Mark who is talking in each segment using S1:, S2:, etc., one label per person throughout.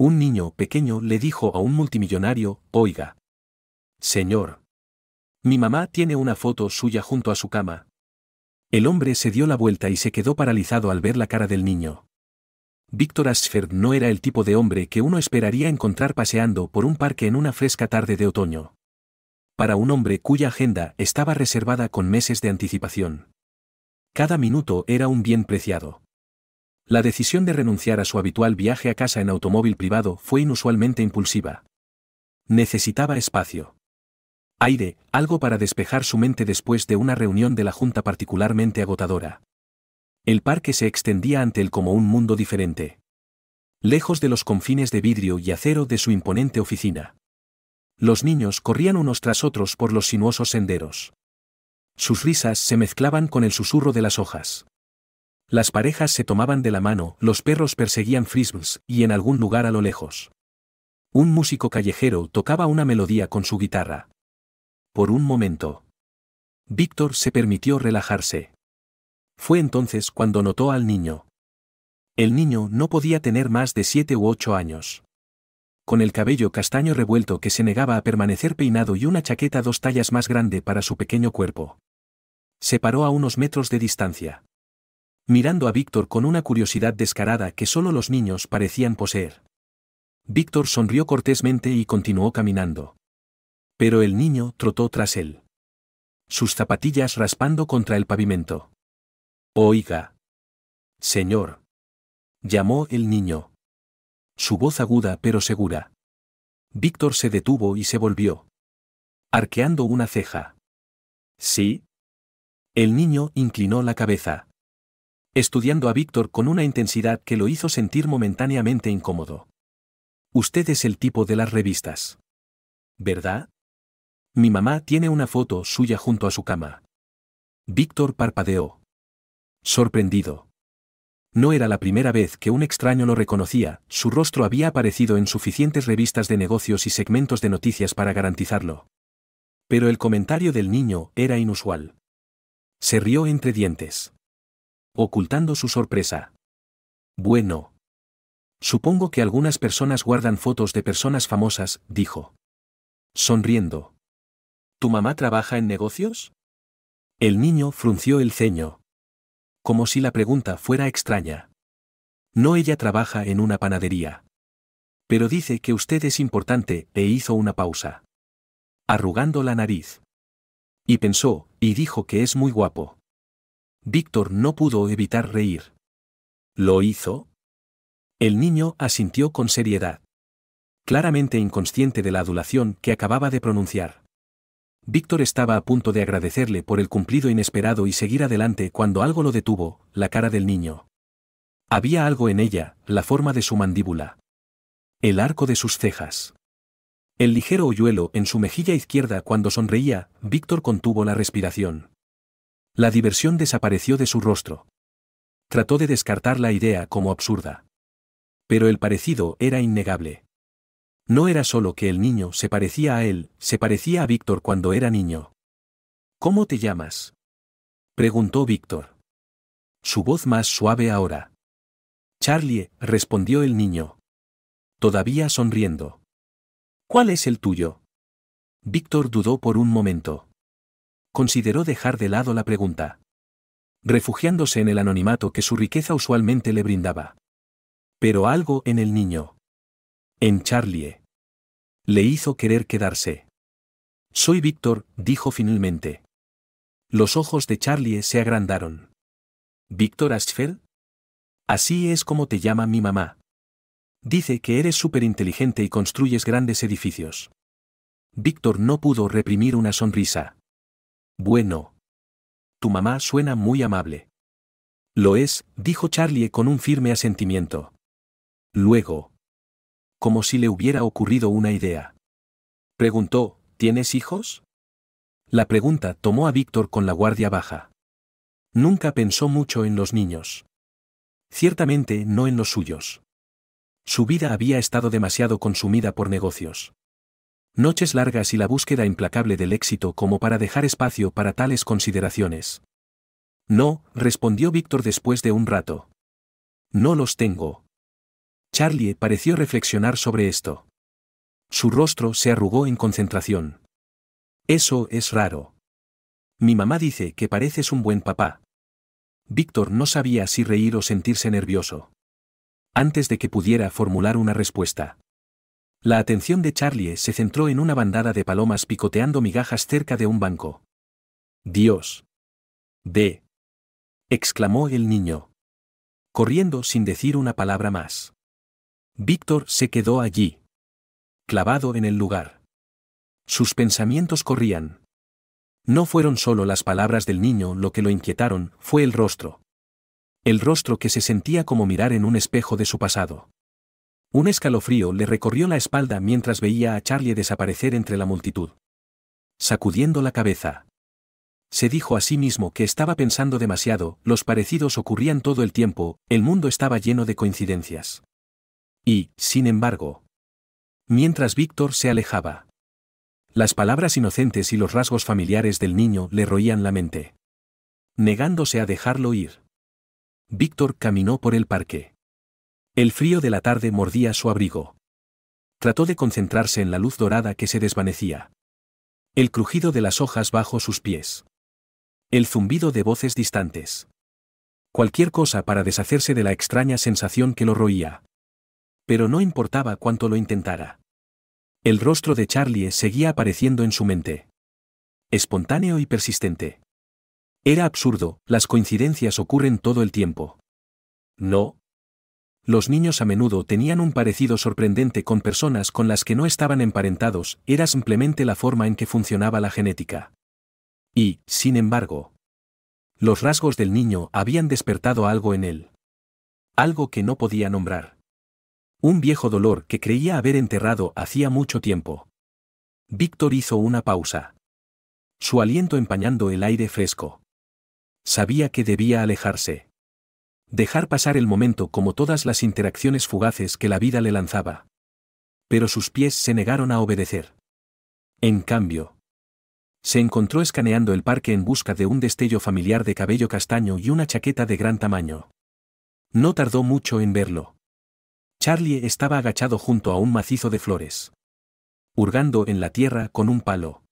S1: Un niño pequeño le dijo a un multimillonario: «Oiga, señor, mi mamá tiene una foto suya junto a su cama». El hombre se dio la vuelta y se quedó paralizado al ver la cara del niño. Victor Ashford no era el tipo de hombre que uno esperaría encontrar paseando por un parque en una fresca tarde de otoño. Para un hombre cuya agenda estaba reservada con meses de anticipación. Cada minuto era un bien preciado. La decisión de renunciar a su habitual viaje a casa en automóvil privado fue inusualmente impulsiva. Necesitaba espacio. Aire, algo para despejar su mente después de una reunión de la junta particularmente agotadora. El parque se extendía ante él como un mundo diferente. Lejos de los confines de vidrio y acero de su imponente oficina. Los niños corrían unos tras otros por los sinuosos senderos. Sus risas se mezclaban con el susurro de las hojas. Las parejas se tomaban de la mano, los perros perseguían frisbees, y en algún lugar a lo lejos, un músico callejero tocaba una melodía con su guitarra. Por un momento, Víctor se permitió relajarse. Fue entonces cuando notó al niño. El niño no podía tener más de 7 u 8 años. Con el cabello castaño revuelto que se negaba a permanecer peinado y una chaqueta 2 tallas más grande para su pequeño cuerpo. Se paró a unos metros de distancia, mirando a Víctor con una curiosidad descarada que solo los niños parecían poseer. Víctor sonrió cortésmente y continuó caminando. Pero el niño trotó tras él, sus zapatillas raspando contra el pavimento. «Oiga, señor», llamó el niño. Su voz aguda pero segura. Víctor se detuvo y se volvió, arqueando una ceja. «¿Sí?» El niño inclinó la cabeza, estudiando a Víctor con una intensidad que lo hizo sentir momentáneamente incómodo. «Usted es el tipo de las revistas, ¿verdad? Mi mamá tiene una foto suya junto a su cama». Víctor parpadeó, sorprendido. No era la primera vez que un extraño lo reconocía, su rostro había aparecido en suficientes revistas de negocios y segmentos de noticias para garantizarlo. Pero el comentario del niño era inusual. Se rió entre dientes, ocultando su sorpresa. «Bueno. Supongo que algunas personas guardan fotos de personas famosas», dijo, sonriendo. «¿Tu mamá trabaja en negocios?» El niño frunció el ceño, como si la pregunta fuera extraña. «No, ella trabaja en una panadería. Pero dice que usted es importante», e hizo una pausa, arrugando la nariz. Y pensó, y dijo que es muy guapo. Víctor no pudo evitar reír. «¿Lo hizo?» El niño asintió con seriedad, claramente inconsciente de la adulación que acababa de pronunciar. Víctor estaba a punto de agradecerle por el cumplido inesperado y seguir adelante cuando algo lo detuvo, la cara del niño. Había algo en ella, la forma de su mandíbula, el arco de sus cejas, el ligero hoyuelo en su mejilla izquierda cuando sonreía. Víctor contuvo la respiración. La diversión desapareció de su rostro. Trató de descartar la idea como absurda. Pero el parecido era innegable. No era solo que el niño se parecía a él, se parecía a Víctor cuando era niño. «¿Cómo te llamas?», preguntó Víctor, su voz más suave ahora. «Charlie», respondió el niño, todavía sonriendo. «¿Cuál es el tuyo?». Víctor dudó por un momento. Consideró dejar de lado la pregunta, refugiándose en el anonimato que su riqueza usualmente le brindaba. Pero algo en el niño, en Charlie, le hizo querer quedarse. «Soy Víctor», dijo finalmente. Los ojos de Charlie se agrandaron. «¿Víctor Ashford? Así es como te llama mi mamá. Dice que eres superinteligente y construyes grandes edificios». Víctor no pudo reprimir una sonrisa. «Bueno. Tu mamá suena muy amable». «Lo es», dijo Charlie con un firme asentimiento. Luego, como si le hubiera ocurrido una idea, preguntó: «¿Tienes hijos?». La pregunta tomó a Víctor con la guardia baja. Nunca pensó mucho en los niños. Ciertamente no en los suyos. Su vida había estado demasiado consumida por negocios, noches largas y la búsqueda implacable del éxito como para dejar espacio para tales consideraciones. «No», respondió Víctor después de un rato. «No los tengo». Charlie pareció reflexionar sobre esto. Su rostro se arrugó en concentración. Eso es raro. Mi mamá dice que pareces un buen papá. Víctor no sabía si reír o sentirse nervioso. Antes de que pudiera formular una respuesta. La atención de Charlie se centró en una bandada de palomas picoteando migajas cerca de un banco. «Dios. ¡De!», exclamó el niño. Corriendo sin decir una palabra más. Víctor se quedó allí. Clavado en el lugar. Sus pensamientos corrían. No fueron solo las palabras del niño lo que lo inquietaron, fue el rostro. El rostro que se sentía como mirar en un espejo de su pasado. Un escalofrío le recorrió la espalda mientras veía a Charlie desaparecer entre la multitud. Sacudiendo la cabeza. Se dijo a sí mismo que estaba pensando demasiado, los parecidos ocurrían todo el tiempo, el mundo estaba lleno de coincidencias. Y, sin embargo, mientras Víctor se alejaba, las palabras inocentes y los rasgos familiares del niño le roían la mente. Negándose a dejarlo ir. Víctor caminó por el parque. El frío de la tarde mordía su abrigo. Trató de concentrarse en la luz dorada que se desvanecía. El crujido de las hojas bajo sus pies. El zumbido de voces distantes. Cualquier cosa para deshacerse de la extraña sensación que lo roía. Pero no importaba cuánto lo intentara. El rostro de Charlie seguía apareciendo en su mente. Espontáneo y persistente. Era absurdo, las coincidencias ocurren todo el tiempo. No. Los niños a menudo tenían un parecido sorprendente con personas con las que no estaban emparentados, era simplemente la forma en que funcionaba la genética. Y, sin embargo, los rasgos del niño habían despertado algo en él. Algo que no podía nombrar. Un viejo dolor que creía haber enterrado hacía mucho tiempo. Víctor hizo una pausa. Su aliento empañando el aire fresco. Sabía que debía alejarse. Dejar pasar el momento como todas las interacciones fugaces que la vida le lanzaba. Pero sus pies se negaron a obedecer. En cambio, se encontró escaneando el parque en busca de un destello familiar de cabello castaño y una chaqueta de gran tamaño. No tardó mucho en verlo. Charlie estaba agachado junto a un macizo de flores. Hurgando en la tierra con un palo.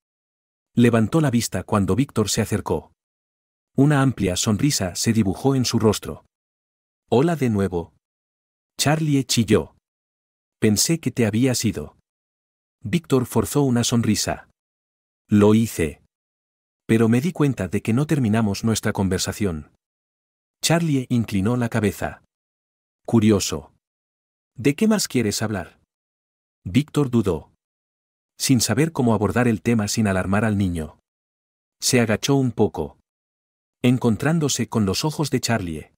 S1: Levantó la vista cuando Víctor se acercó. Una amplia sonrisa se dibujó en su rostro. «Hola de nuevo». Charlie chilló. «Pensé que te habías ido». Víctor forzó una sonrisa. «Lo hice. Pero me di cuenta de que no terminamos nuestra conversación». Charlie inclinó la cabeza. «Curioso. ¿De qué más quieres hablar?» Víctor dudó. Sin saber cómo abordar el tema sin alarmar al niño. Se agachó un poco. Encontrándose con los ojos de Charlie.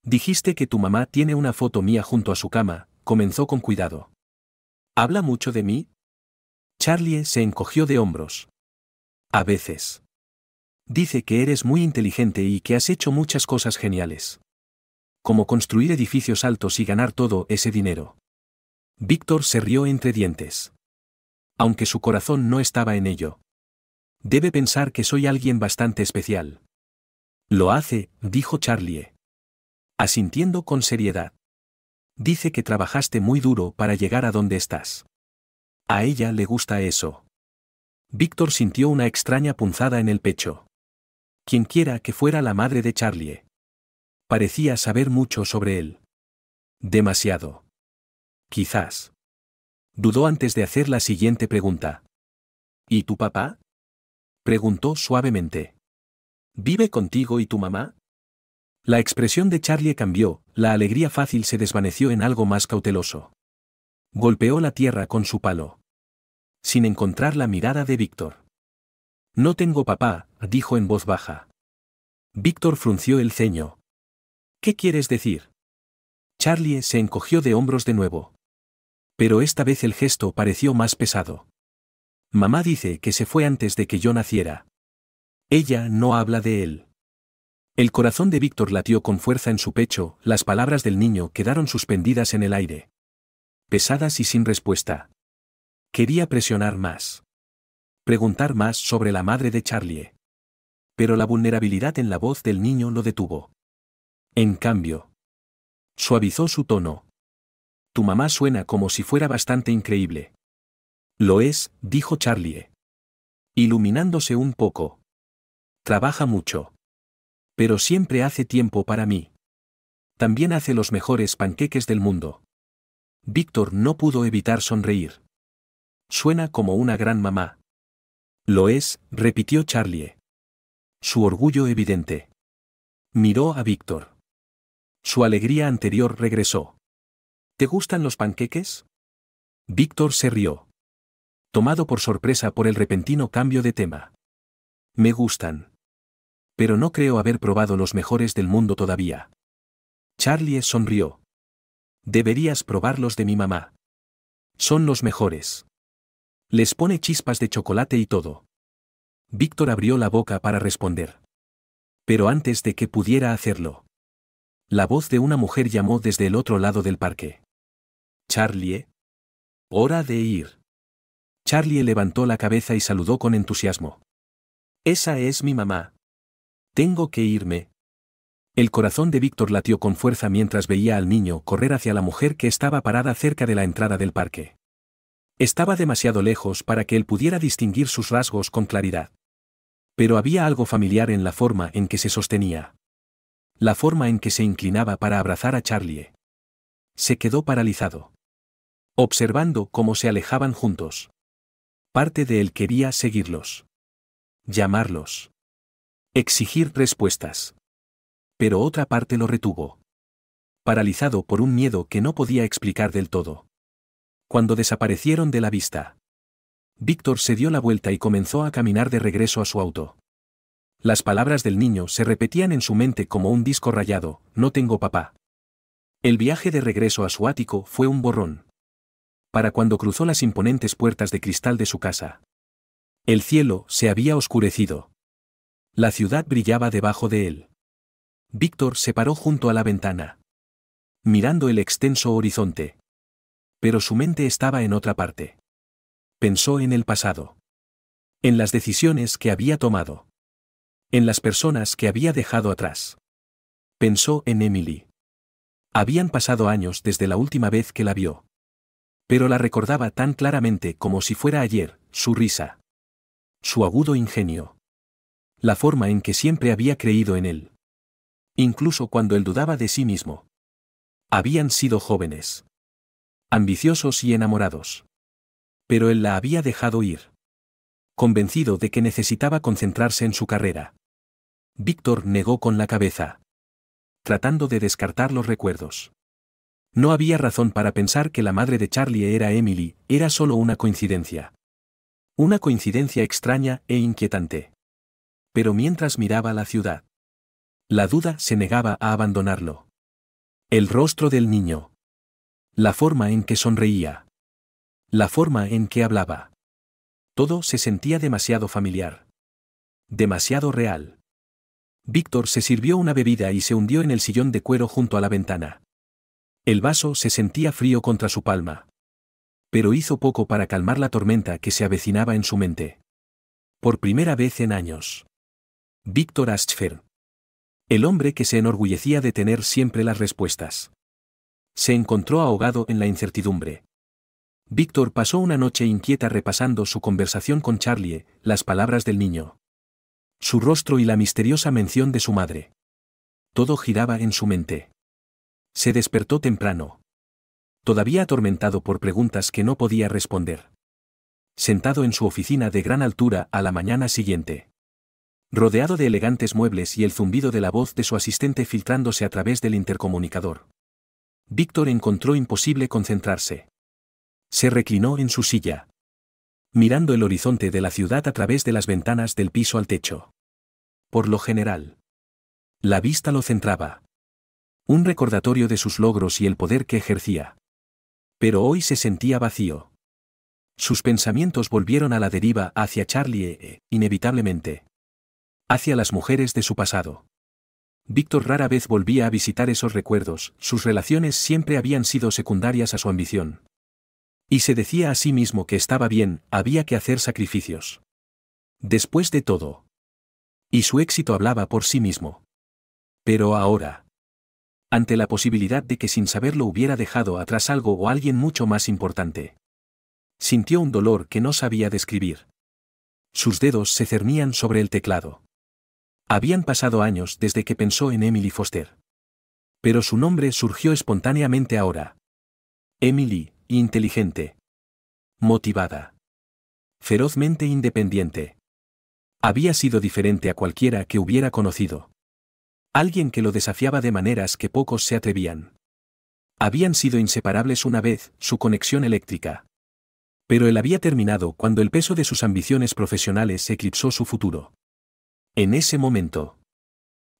S1: «Dijiste que tu mamá tiene una foto mía junto a su cama», comenzó con cuidado. «¿Habla mucho de mí?» Charlie se encogió de hombros. «A veces. Dice que eres muy inteligente y que has hecho muchas cosas geniales. Como construir edificios altos y ganar todo ese dinero». Víctor se rió entre dientes. Aunque su corazón no estaba en ello. «Debe pensar que soy alguien bastante especial». «Lo hace», dijo Charlie. Asintiendo con seriedad. «Dice que trabajaste muy duro para llegar a donde estás. A ella le gusta eso». Víctor sintió una extraña punzada en el pecho. Quienquiera que fuera la madre de Charlie. Parecía saber mucho sobre él. Demasiado. Quizás. Dudó antes de hacer la siguiente pregunta. «¿Y tu papá?», preguntó suavemente. «¿Vive contigo y tu mamá?». La expresión de Charlie cambió, la alegría fácil se desvaneció en algo más cauteloso. Golpeó la tierra con su palo. Sin encontrar la mirada de Víctor. «No tengo papá», dijo en voz baja. Víctor frunció el ceño. «¿Qué quieres decir?». Charlie se encogió de hombros de nuevo. Pero esta vez el gesto pareció más pesado. «Mamá dice que se fue antes de que yo naciera. Ella no habla de él». El corazón de Víctor latió con fuerza en su pecho, las palabras del niño quedaron suspendidas en el aire. Pesadas y sin respuesta. Quería presionar más. Preguntar más sobre la madre de Charlie. Pero la vulnerabilidad en la voz del niño lo detuvo. En cambio, suavizó su tono. Tu mamá suena como si fuera bastante increíble. Lo es, dijo Charlie, iluminándose un poco. Trabaja mucho. Pero siempre hace tiempo para mí. También hace los mejores panqueques del mundo. Víctor no pudo evitar sonreír. Suena como una gran mamá. Lo es, repitió Charlie. Su orgullo evidente. Miró a Víctor. Su alegría anterior regresó. ¿Te gustan los panqueques? Víctor se rió. Tomado por sorpresa por el repentino cambio de tema. Me gustan. Pero no creo haber probado los mejores del mundo todavía. Charlie sonrió. Deberías probarlos de mi mamá. Son los mejores. Les pone chispas de chocolate y todo. Víctor abrió la boca para responder. Pero antes de que pudiera hacerlo, la voz de una mujer llamó desde el otro lado del parque. Charlie. Hora de ir. Charlie levantó la cabeza y saludó con entusiasmo. Esa es mi mamá. Tengo que irme. El corazón de Víctor latió con fuerza mientras veía al niño correr hacia la mujer que estaba parada cerca de la entrada del parque. Estaba demasiado lejos para que él pudiera distinguir sus rasgos con claridad. Pero había algo familiar en la forma en que se sostenía. La forma en que se inclinaba para abrazar a Charlie. Se quedó paralizado. Observando cómo se alejaban juntos. Parte de él quería seguirlos. Llamarlos. Exigir respuestas. Pero otra parte lo retuvo. Paralizado por un miedo que no podía explicar del todo. Cuando desaparecieron de la vista, Víctor se dio la vuelta y comenzó a caminar de regreso a su auto. Las palabras del niño se repetían en su mente como un disco rayado: no tengo papá. El viaje de regreso a su ático fue un borrón. Para cuando cruzó las imponentes puertas de cristal de su casa. El cielo se había oscurecido. La ciudad brillaba debajo de él. Víctor se paró junto a la ventana, mirando el extenso horizonte. Pero su mente estaba en otra parte. Pensó en el pasado. En las decisiones que había tomado. En las personas que había dejado atrás. Pensó en Emily. Habían pasado años desde la última vez que la vio. Pero la recordaba tan claramente como si fuera ayer, su risa. Su agudo ingenio. La forma en que siempre había creído en él. Incluso cuando él dudaba de sí mismo. Habían sido jóvenes. Ambiciosos y enamorados. Pero él la había dejado ir. Convencido de que necesitaba concentrarse en su carrera. Víctor negó con la cabeza. Tratando de descartar los recuerdos. No había razón para pensar que la madre de Charlie era Emily, era solo una coincidencia. Una coincidencia extraña e inquietante. Pero mientras miraba la ciudad, la duda se negaba a abandonarlo. El rostro del niño. La forma en que sonreía. La forma en que hablaba. Todo se sentía demasiado familiar. Demasiado real. Víctor se sirvió una bebida y se hundió en el sillón de cuero junto a la ventana. El vaso se sentía frío contra su palma. Pero hizo poco para calmar la tormenta que se avecinaba en su mente. Por primera vez en años. Víctor Aschfer. El hombre que se enorgullecía de tener siempre las respuestas. Se encontró ahogado en la incertidumbre. Víctor pasó una noche inquieta repasando su conversación con Charlie, las palabras del niño. Su rostro y la misteriosa mención de su madre. Todo giraba en su mente. Se despertó temprano. Todavía atormentado por preguntas que no podía responder. Sentado en su oficina de gran altura a la mañana siguiente. Rodeado de elegantes muebles y el zumbido de la voz de su asistente filtrándose a través del intercomunicador. Víctor encontró imposible concentrarse. Se reclinó en su silla. Mirando el horizonte de la ciudad a través de las ventanas del piso al techo. Por lo general. La vista lo centraba. Un recordatorio de sus logros y el poder que ejercía. Pero hoy se sentía vacío. Sus pensamientos volvieron a la deriva hacia Charlie inevitablemente. Hacia las mujeres de su pasado. Víctor rara vez volvía a visitar esos recuerdos, sus relaciones siempre habían sido secundarias a su ambición. Y se decía a sí mismo que estaba bien, había que hacer sacrificios. Después de todo. Y su éxito hablaba por sí mismo. Pero ahora. ante la posibilidad de que sin saberlo hubiera dejado atrás algo o alguien mucho más importante. Sintió un dolor que no sabía describir. Sus dedos se cernían sobre el teclado. Habían pasado años desde que pensó en Emily Foster. Pero su nombre surgió espontáneamente ahora. Emily, inteligente. Motivada. Ferozmente independiente. Había sido diferente a cualquiera que hubiera conocido. Alguien que lo desafiaba de maneras que pocos se atrevían. Habían sido inseparables una vez, su conexión eléctrica. Pero él había terminado cuando el peso de sus ambiciones profesionales eclipsó su futuro. En ese momento.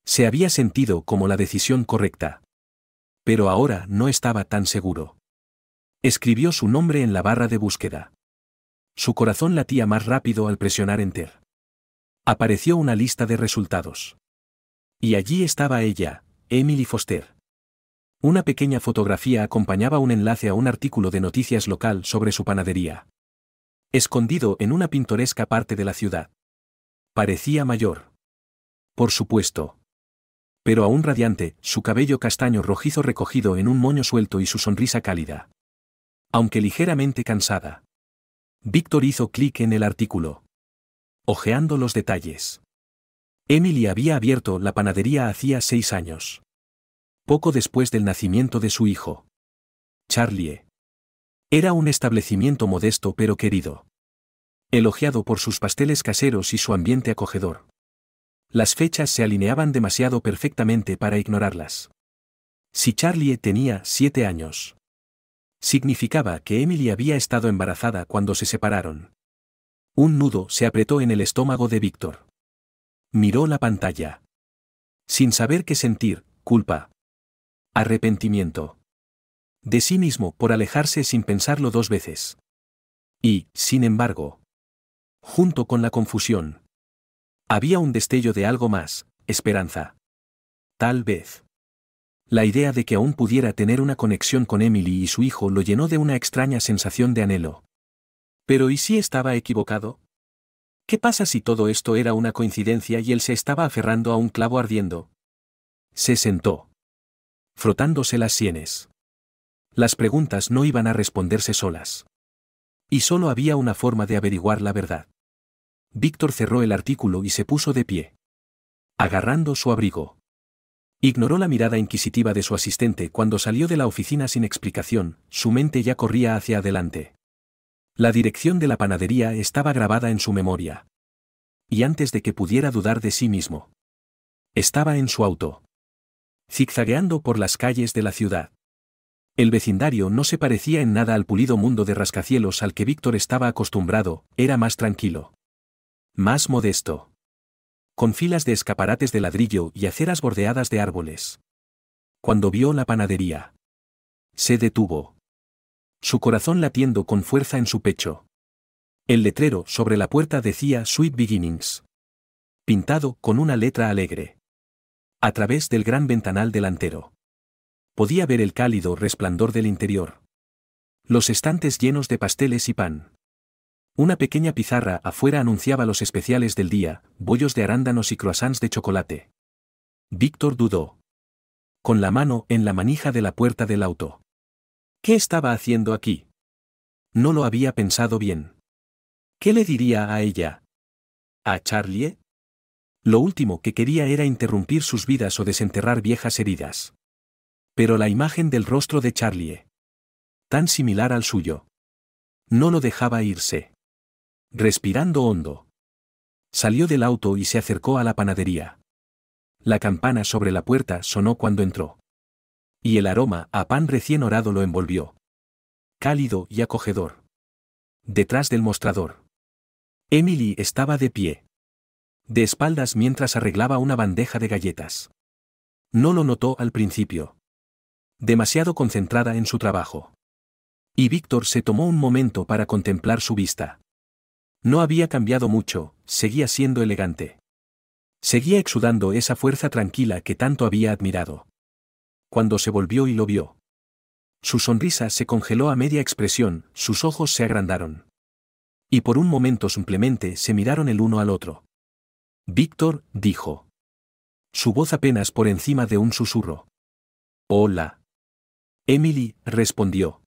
S1: Se había sentido como la decisión correcta. Pero ahora no estaba tan seguro. Escribió su nombre en la barra de búsqueda. Su corazón latía más rápido al presionar Enter. Apareció una lista de resultados. Y allí estaba ella, Emily Foster. Una pequeña fotografía acompañaba un enlace a un artículo de noticias local sobre su panadería. Escondido en una pintoresca parte de la ciudad. Parecía mayor. Por supuesto. Pero aún radiante, su cabello castaño rojizo recogido en un moño suelto y su sonrisa cálida. Aunque ligeramente cansada. Víctor hizo clic en el artículo. Ojeando los detalles. Emily había abierto la panadería hacía 6 años. Poco después del nacimiento de su hijo. Charlie. Era un establecimiento modesto pero querido. Elogiado por sus pasteles caseros y su ambiente acogedor. Las fechas se alineaban demasiado perfectamente para ignorarlas. Si Charlie tenía 7 años. Significaba que Emily había estado embarazada cuando se separaron. Un nudo se apretó en el estómago de Víctor. Miró la pantalla. Sin saber qué sentir, culpa. Arrepentimiento. De sí mismo por alejarse sin pensarlo 2 veces. Y, sin embargo, junto con la confusión, había un destello de algo más, esperanza. Tal vez. La idea de que aún pudiera tener una conexión con Emily y su hijo lo llenó de una extraña sensación de anhelo. Pero ¿y si estaba equivocado? ¿Qué pasa si todo esto era una coincidencia y él se estaba aferrando a un clavo ardiendo? Se sentó. Frotándose las sienes. Las preguntas no iban a responderse solas. Y solo había una forma de averiguar la verdad. Víctor cerró el artículo y se puso de pie. Agarrando su abrigo. Ignoró la mirada inquisitiva de su asistente cuando salió de la oficina sin explicación, su mente ya corría hacia adelante. La dirección de la panadería estaba grabada en su memoria. Y antes de que pudiera dudar de sí mismo. Estaba en su auto. Zigzagueando por las calles de la ciudad. El vecindario no se parecía en nada al pulido mundo de rascacielos al que Víctor estaba acostumbrado, era más tranquilo. Más modesto. Con filas de escaparates de ladrillo y aceras bordeadas de árboles. Cuando vio la panadería. Se detuvo. Su corazón latiendo con fuerza en su pecho. El letrero sobre la puerta decía Sweet Beginnings. Pintado con una letra alegre. A través del gran ventanal delantero. Podía ver el cálido resplandor del interior. Los estantes llenos de pasteles y pan. Una pequeña pizarra afuera anunciaba los especiales del día, bollos de arándanos y croissants de chocolate. Víctor dudó. Con la mano en la manija de la puerta del auto. ¿Qué estaba haciendo aquí? No lo había pensado bien. ¿Qué le diría a ella? ¿A Charlie? Lo último que quería era interrumpir sus vidas o desenterrar viejas heridas. Pero la imagen del rostro de Charlie, tan similar al suyo, no lo dejaba irse. Respirando hondo. Salió del auto y se acercó a la panadería. La campana sobre la puerta sonó cuando entró. Y el aroma a pan recién horado lo envolvió. Cálido y acogedor. Detrás del mostrador. Emily estaba de pie. De espaldas mientras arreglaba una bandeja de galletas. No lo notó al principio. Demasiado concentrada en su trabajo. Y Víctor se tomó un momento para contemplar su vista. No había cambiado mucho, seguía siendo elegante. Seguía exudando esa fuerza tranquila que tanto había admirado. Cuando se volvió y lo vio. Su sonrisa se congeló a media expresión, sus ojos se agrandaron. Y por un momento simplemente se miraron el uno al otro. Víctor, dijo. Su voz apenas por encima de un susurro. Hola. Emily respondió.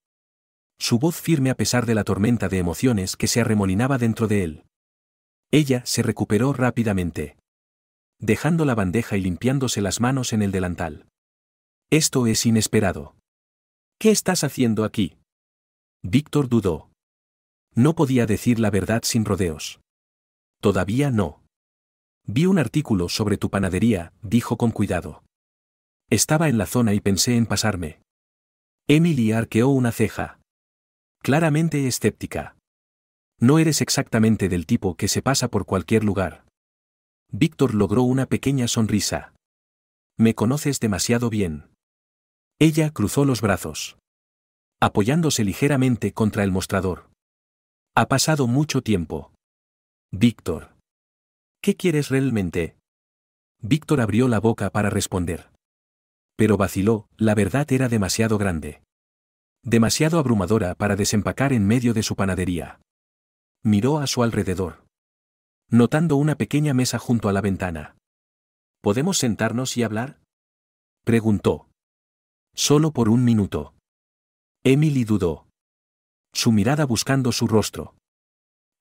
S1: Su voz firme a pesar de la tormenta de emociones que se arremolinaba dentro de él. Ella se recuperó rápidamente, dejando la bandeja y limpiándose las manos en el delantal. Esto es inesperado. ¿Qué estás haciendo aquí? Víctor dudó. No podía decir la verdad sin rodeos. Todavía no. Vi un artículo sobre tu panadería, dijo con cuidado. Estaba en la zona y pensé en pasarme. Emily arqueó una ceja. Claramente escéptica. No eres exactamente del tipo que se pasa por cualquier lugar. Víctor logró una pequeña sonrisa. Me conoces demasiado bien. Ella cruzó los brazos, apoyándose ligeramente contra el mostrador. Ha pasado mucho tiempo. Víctor. ¿Qué quieres realmente? Víctor abrió la boca para responder. Pero vaciló, la verdad era demasiado grande. Demasiado abrumadora para desempacar en medio de su panadería. Miró a su alrededor, notando una pequeña mesa junto a la ventana. ¿Podemos sentarnos y hablar? Preguntó. Solo por un minuto. Emily dudó, su mirada buscando su rostro.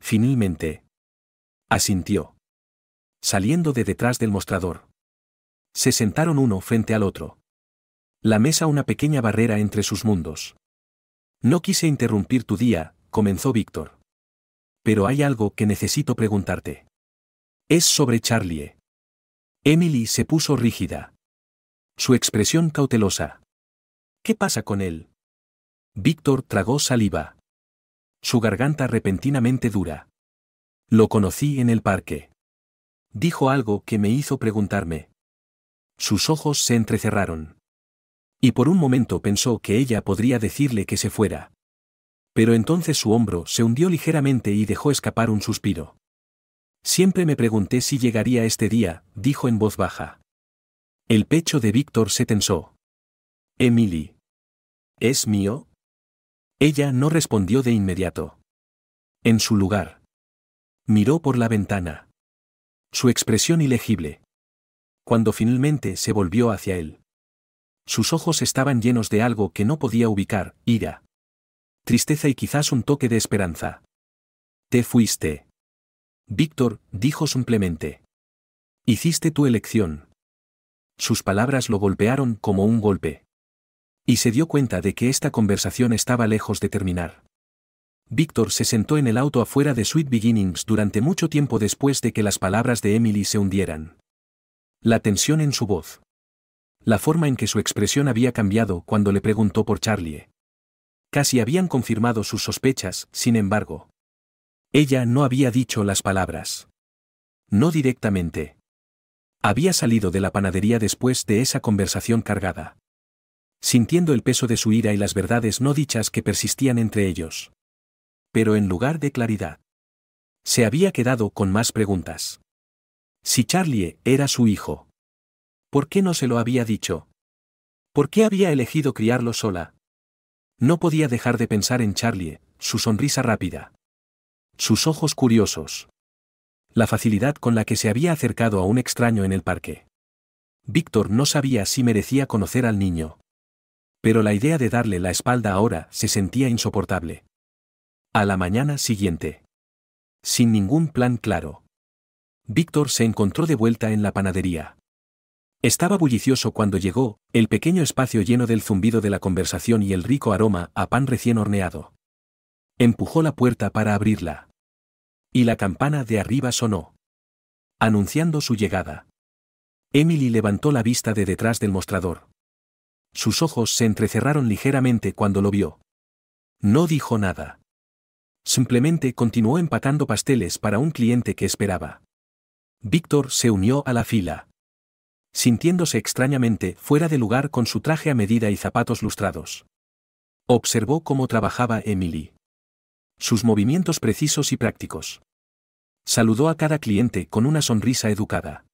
S1: Finalmente. Asintió, saliendo de detrás del mostrador. Se sentaron uno frente al otro. La mesa una pequeña barrera entre sus mundos. No quise interrumpir tu día, comenzó Víctor. Pero hay algo que necesito preguntarte. Es sobre Charlie. Emily se puso rígida. Su expresión cautelosa. ¿Qué pasa con él? Víctor tragó saliva. Su garganta repentinamente dura. Lo conocí en el parque. Dijo algo que me hizo preguntarme. Sus ojos se entrecerraron. Y por un momento pensó que ella podría decirle que se fuera. Pero entonces su hombro se hundió ligeramente y dejó escapar un suspiro. Siempre me pregunté si llegaría este día, dijo en voz baja. El pecho de Víctor se tensó. Emily. ¿Es mío? Ella no respondió de inmediato. En su lugar. Miró por la ventana. Su expresión ilegible. Cuando finalmente se volvió hacia él. Sus ojos estaban llenos de algo que no podía ubicar, ira. Tristeza y quizás un toque de esperanza. Te fuiste. Víctor, dijo simplemente. Hiciste tu elección. Sus palabras lo golpearon como un golpe. Y se dio cuenta de que esta conversación estaba lejos de terminar. Víctor se sentó en el auto afuera de Sweet Beginnings durante mucho tiempo después de que las palabras de Emily se hundieran. La tensión en su voz. La forma en que su expresión había cambiado cuando le preguntó por Charlie. Casi habían confirmado sus sospechas, sin embargo. Ella no había dicho las palabras. No directamente. Había salido de la panadería después de esa conversación cargada. Sintiendo el peso de su ira y las verdades no dichas que persistían entre ellos. Pero en lugar de claridad, se había quedado con más preguntas. Si Charlie era su hijo, ¿por qué no se lo había dicho? ¿Por qué había elegido criarlo sola? No podía dejar de pensar en Charlie, su sonrisa rápida. Sus ojos curiosos. La facilidad con la que se había acercado a un extraño en el parque. Víctor no sabía si merecía conocer al niño. Pero la idea de darle la espalda ahora se sentía insoportable. A la mañana siguiente. Sin ningún plan claro. Víctor se encontró de vuelta en la panadería. Estaba bullicioso cuando llegó, el pequeño espacio lleno del zumbido de la conversación y el rico aroma a pan recién horneado. Empujó la puerta para abrirla. Y la campana de arriba sonó, anunciando su llegada. Emily levantó la vista de detrás del mostrador. Sus ojos se entrecerraron ligeramente cuando lo vio. No dijo nada. Simplemente continuó empacando pasteles para un cliente que esperaba. Víctor se unió a la fila, sintiéndose extrañamente fuera de lugar con su traje a medida y zapatos lustrados. Observó cómo trabajaba Emily. Sus movimientos precisos y prácticos. Saludó a cada cliente con una sonrisa educada.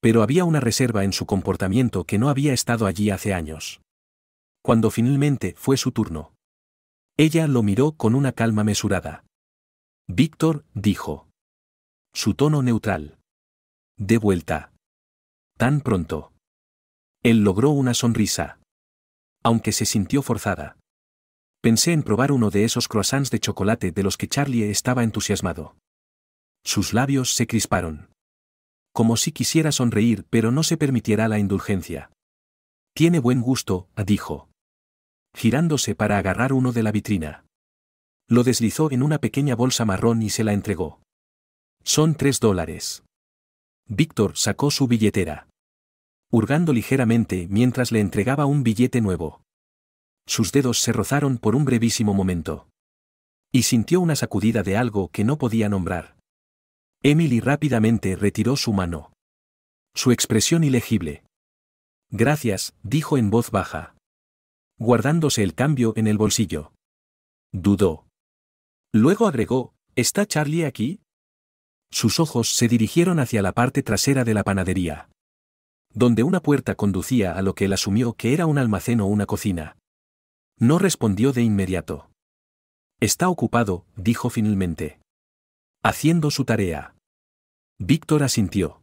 S1: Pero había una reserva en su comportamiento que no había estado allí hace años. Cuando finalmente fue su turno, ella lo miró con una calma mesurada. Víctor, dijo. Su tono neutral. De vuelta. Tan pronto. Él logró una sonrisa. Aunque se sintió forzada. Pensé en probar uno de esos croissants de chocolate de los que Charlie estaba entusiasmado. Sus labios se crisparon. Como si quisiera sonreír pero no se permitiera la indulgencia. Tiene buen gusto, dijo. Girándose para agarrar uno de la vitrina. Lo deslizó en una pequeña bolsa marrón y se la entregó. Son $3. Víctor sacó su billetera. Hurgando ligeramente mientras le entregaba un billete nuevo. Sus dedos se rozaron por un brevísimo momento. Y sintió una sacudida de algo que no podía nombrar. Emily rápidamente retiró su mano. Su expresión ilegible. Gracias, dijo en voz baja. Guardándose el cambio en el bolsillo. Dudó. Luego agregó, ¿está Charlie aquí? Sus ojos se dirigieron hacia la parte trasera de la panadería. Donde una puerta conducía a lo que él asumió que era un almacén o una cocina. No respondió de inmediato. Está ocupado, dijo finalmente. Haciendo su tarea. Víctor asintió.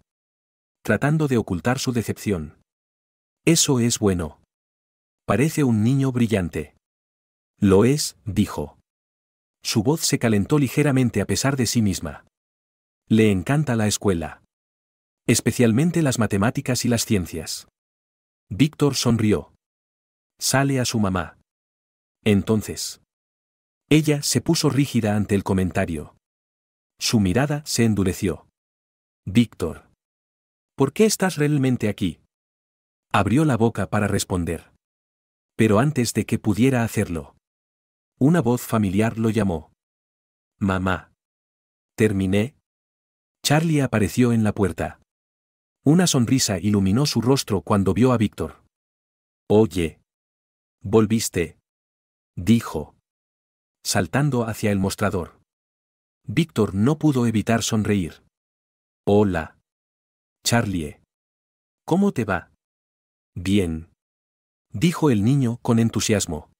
S1: Tratando de ocultar su decepción. Eso es bueno. Parece un niño brillante. Lo es, dijo. Su voz se calentó ligeramente a pesar de sí misma. Le encanta la escuela. Especialmente las matemáticas y las ciencias. Víctor sonrió. Sale a su mamá. Entonces. Ella se puso rígida ante el comentario. Su mirada se endureció. Víctor. ¿Por qué estás realmente aquí? Abrió la boca para responder. Pero antes de que pudiera hacerlo. Una voz familiar lo llamó. Mamá. ¿Terminé? Charlie apareció en la puerta. Una sonrisa iluminó su rostro cuando vio a Víctor. Oye. ¿Volviste? Dijo. Saltando hacia el mostrador. Víctor no pudo evitar sonreír. Hola. Charlie. ¿Cómo te va? Bien. Dijo el niño con entusiasmo.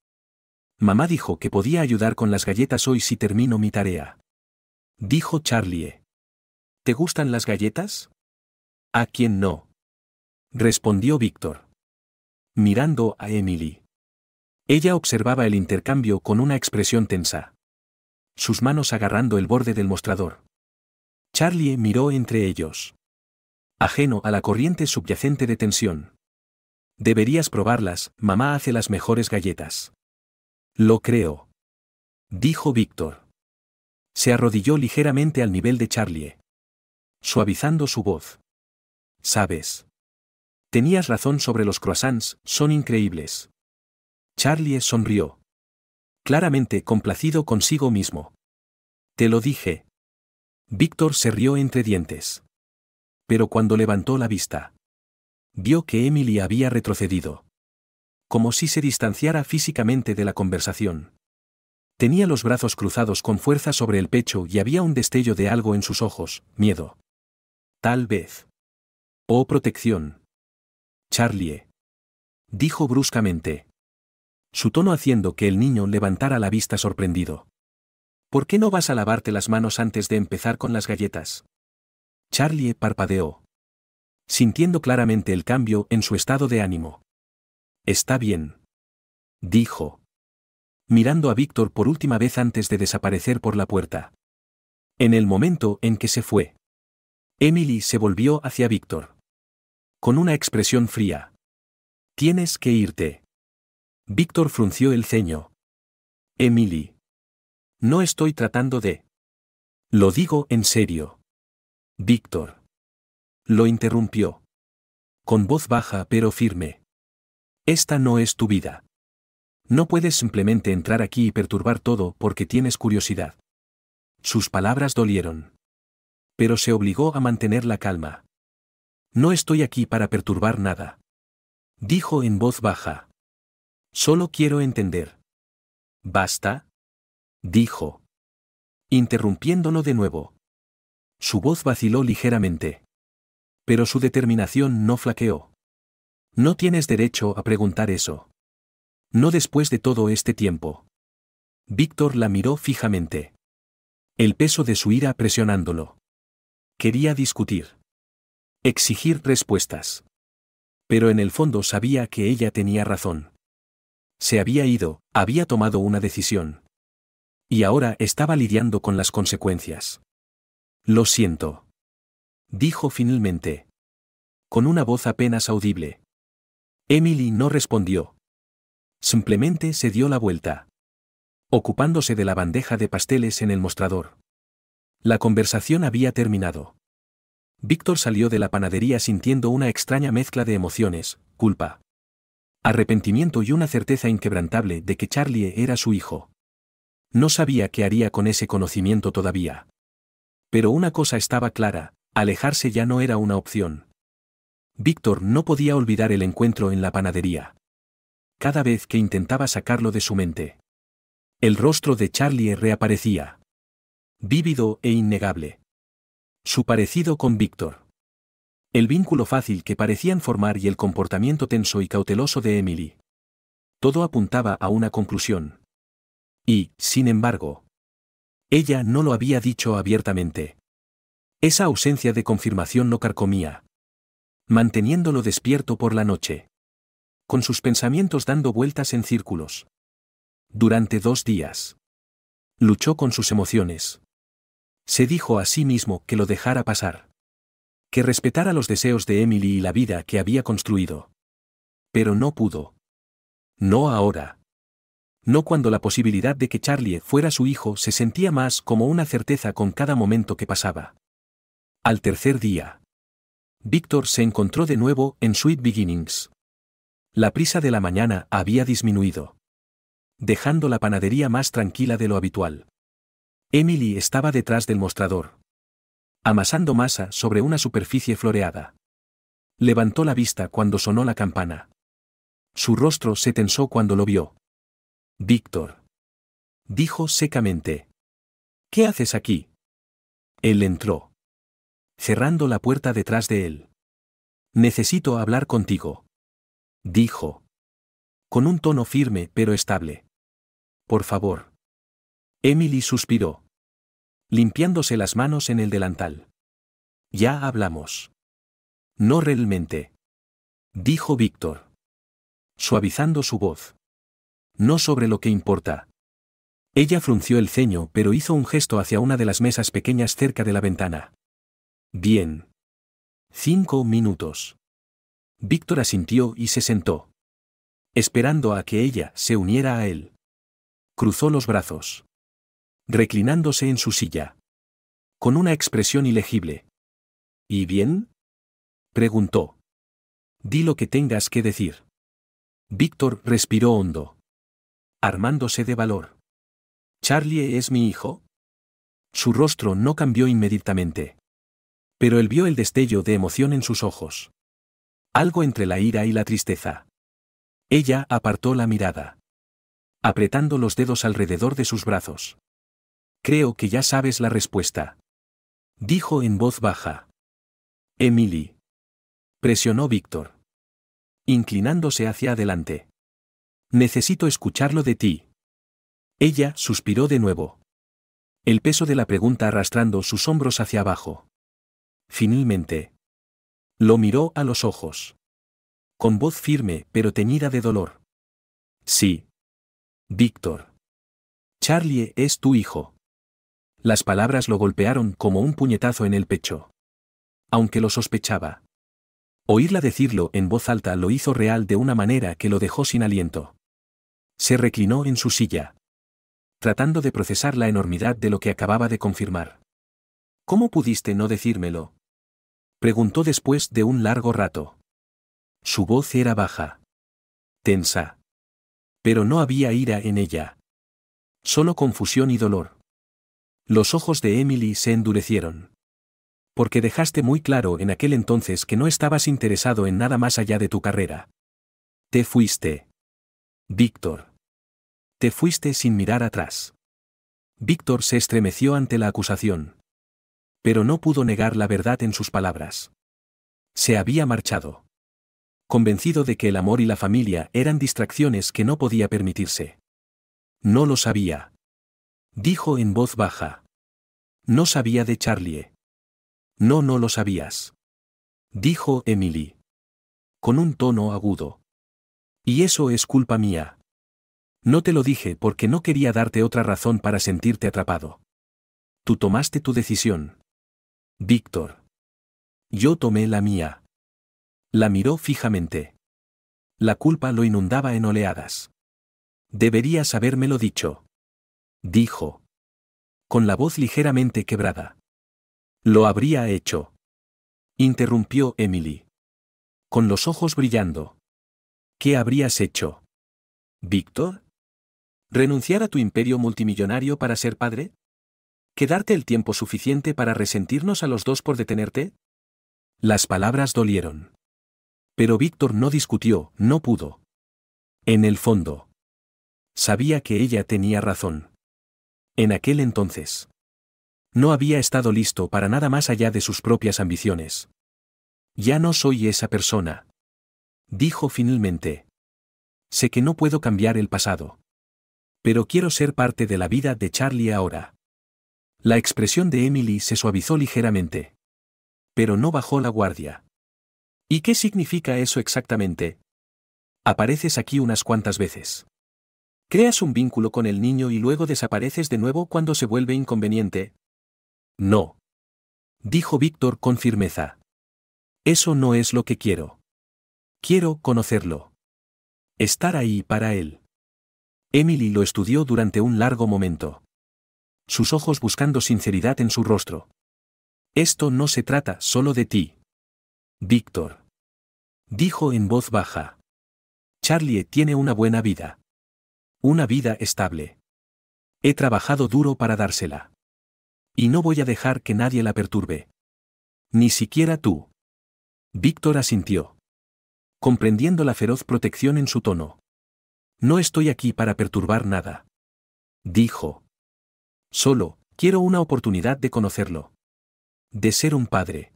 S1: Mamá dijo que podía ayudar con las galletas hoy si termino mi tarea. Dijo Charlie. ¿Te gustan las galletas? ¿A quién no? Respondió Víctor. Mirando a Emily. Ella observaba el intercambio con una expresión tensa. Sus manos agarrando el borde del mostrador. Charlie miró entre ellos. Ajeno a la corriente subyacente de tensión. Deberías probarlas, mamá hace las mejores galletas. Lo creo. Dijo Víctor. Se arrodilló ligeramente al nivel de Charlie. Suavizando su voz. ¿Sabes? Tenías razón sobre los croissants, son increíbles. Charlie sonrió. Claramente complacido consigo mismo. Te lo dije. Víctor se rió entre dientes. Pero cuando levantó la vista. Vio que Emily había retrocedido. Como si se distanciara físicamente de la conversación. Tenía los brazos cruzados con fuerza sobre el pecho y había un destello de algo en sus ojos, miedo. Tal vez. O protección. Charlie. Dijo bruscamente. Su tono haciendo que el niño levantara la vista sorprendido. ¿Por qué no vas a lavarte las manos antes de empezar con las galletas? Charlie parpadeó. Sintiendo claramente el cambio en su estado de ánimo. Está bien. Dijo. Mirando a Víctor por última vez antes de desaparecer por la puerta. En el momento en que se fue. Emily se volvió hacia Víctor. Con una expresión fría. Tienes que irte. Víctor frunció el ceño. Emily. No estoy tratando de. Lo digo en serio. Víctor. Lo interrumpió. Con voz baja pero firme. Esta no es tu vida. No puedes simplemente entrar aquí y perturbar todo porque tienes curiosidad. Sus palabras dolieron. Pero se obligó a mantener la calma. No estoy aquí para perturbar nada. Dijo en voz baja. Solo quiero entender. ¿Basta? Dijo. Interrumpiéndolo de nuevo. Su voz vaciló ligeramente. Pero su determinación no flaqueó. No tienes derecho a preguntar eso. No después de todo este tiempo. Víctor la miró fijamente. El peso de su ira presionándolo. Quería discutir. Exigir respuestas. Pero en el fondo sabía que ella tenía razón. Se había ido, había tomado una decisión. Y ahora estaba lidiando con las consecuencias. Lo siento. Dijo finalmente. Con una voz apenas audible. Emily no respondió. Simplemente se dio la vuelta. Ocupándose de la bandeja de pasteles en el mostrador. La conversación había terminado. Víctor salió de la panadería sintiendo una extraña mezcla de emociones, culpa, arrepentimiento y una certeza inquebrantable de que Charlie era su hijo. No sabía qué haría con ese conocimiento todavía. Pero una cosa estaba clara, alejarse ya no era una opción. Víctor no podía olvidar el encuentro en la panadería. Cada vez que intentaba sacarlo de su mente, el rostro de Charlie reaparecía. Vívido e innegable. Su parecido con Víctor. El vínculo fácil que parecían formar y el comportamiento tenso y cauteloso de Emily. Todo apuntaba a una conclusión. Y, sin embargo, ella no lo había dicho abiertamente. Esa ausencia de confirmación lo carcomía, manteniéndolo despierto por la noche, con sus pensamientos dando vueltas en círculos. Durante 2 días. Luchó con sus emociones. Se dijo a sí mismo que lo dejara pasar. Que respetara los deseos de Emily y la vida que había construido. Pero no pudo. No ahora. No cuando la posibilidad de que Charlie fuera su hijo se sentía más como una certeza con cada momento que pasaba. Al tercer día. Víctor se encontró de nuevo en Sweet Beginnings. La prisa de la mañana había disminuido, dejando la panadería más tranquila de lo habitual. Emily estaba detrás del mostrador, amasando masa sobre una superficie floreada. Levantó la vista cuando sonó la campana. Su rostro se tensó cuando lo vio. Víctor. Dijo secamente. ¿Qué haces aquí? Él entró, cerrando la puerta detrás de él. Necesito hablar contigo. Dijo. Con un tono firme pero estable. Por favor. Emily suspiró, limpiándose las manos en el delantal. Ya hablamos. No realmente. Dijo Víctor, suavizando su voz. No sobre lo que importa. Ella frunció el ceño pero hizo un gesto hacia una de las mesas pequeñas cerca de la ventana. Bien. 5 minutos. Víctor asintió y se sentó, esperando a que ella se uniera a él. Cruzó los brazos, reclinándose en su silla, con una expresión ilegible. ¿Y bien? Preguntó. Di lo que tengas que decir. Víctor respiró hondo, armándose de valor. ¿Charlie es mi hijo? Su rostro no cambió inmediatamente. Pero él vio el destello de emoción en sus ojos. Algo entre la ira y la tristeza. Ella apartó la mirada, apretando los dedos alrededor de sus brazos. Creo que ya sabes la respuesta. Dijo en voz baja. Emily. Presionó Víctor, inclinándose hacia adelante. Necesito escucharlo de ti. Ella suspiró de nuevo, el peso de la pregunta arrastrando sus hombros hacia abajo. Finalmente. Lo miró a los ojos. Con voz firme pero teñida de dolor. Sí. Víctor. Charlie es tu hijo. Las palabras lo golpearon como un puñetazo en el pecho. Aunque lo sospechaba. Oírla decirlo en voz alta lo hizo real de una manera que lo dejó sin aliento. Se reclinó en su silla, tratando de procesar la enormidad de lo que acababa de confirmar. ¿Cómo pudiste no decírmelo? Preguntó después de un largo rato. Su voz era baja, tensa. Pero no había ira en ella. Solo confusión y dolor. Los ojos de Emily se endurecieron. Porque dejaste muy claro en aquel entonces que no estabas interesado en nada más allá de tu carrera. Te fuiste. Víctor. Te fuiste sin mirar atrás. Víctor se estremeció ante la acusación. Pero no pudo negar la verdad en sus palabras. Se había marchado, convencido de que el amor y la familia eran distracciones que no podía permitirse. No lo sabía. Dijo en voz baja. No sabía de Charlie. No lo sabías. Dijo Emily, con un tono agudo. Y eso es culpa mía. No te lo dije porque no quería darte otra razón para sentirte atrapado. Tú tomaste tu decisión. Víctor. Yo tomé la mía. La miró fijamente. La culpa lo inundaba en oleadas. Deberías habérmelo dicho. Dijo. Con la voz ligeramente quebrada. Lo habría hecho. Interrumpió Emily. Con los ojos brillando. ¿Qué habrías hecho? ¿Víctor? ¿Renunciar a tu imperio multimillonario para ser padre? ¿Quedarte el tiempo suficiente para resentirnos a los dos por detenerte? Las palabras dolieron. Pero Víctor no discutió, no pudo. En el fondo. Sabía que ella tenía razón. En aquel entonces. No había estado listo para nada más allá de sus propias ambiciones. Ya no soy esa persona. Dijo finalmente. Sé que no puedo cambiar el pasado. Pero quiero ser parte de la vida de Charlie ahora. La expresión de Emily se suavizó ligeramente. Pero no bajó la guardia. ¿Y qué significa eso exactamente? Apareces aquí unas cuantas veces. ¿Creas un vínculo con el niño y luego desapareces de nuevo cuando se vuelve inconveniente? No. Dijo Víctor con firmeza. Eso no es lo que quiero. Quiero conocerlo. Estar ahí para él. Emily lo estudió durante un largo momento. Sus ojos buscando sinceridad en su rostro. Esto no se trata solo de ti. Víctor. Dijo en voz baja. Charlie tiene una buena vida. Una vida estable. He trabajado duro para dársela. Y no voy a dejar que nadie la perturbe. Ni siquiera tú. Víctor asintió. Comprendiendo la feroz protección en su tono. No estoy aquí para perturbar nada. Dijo. Solo, quiero una oportunidad de conocerlo. De ser un padre.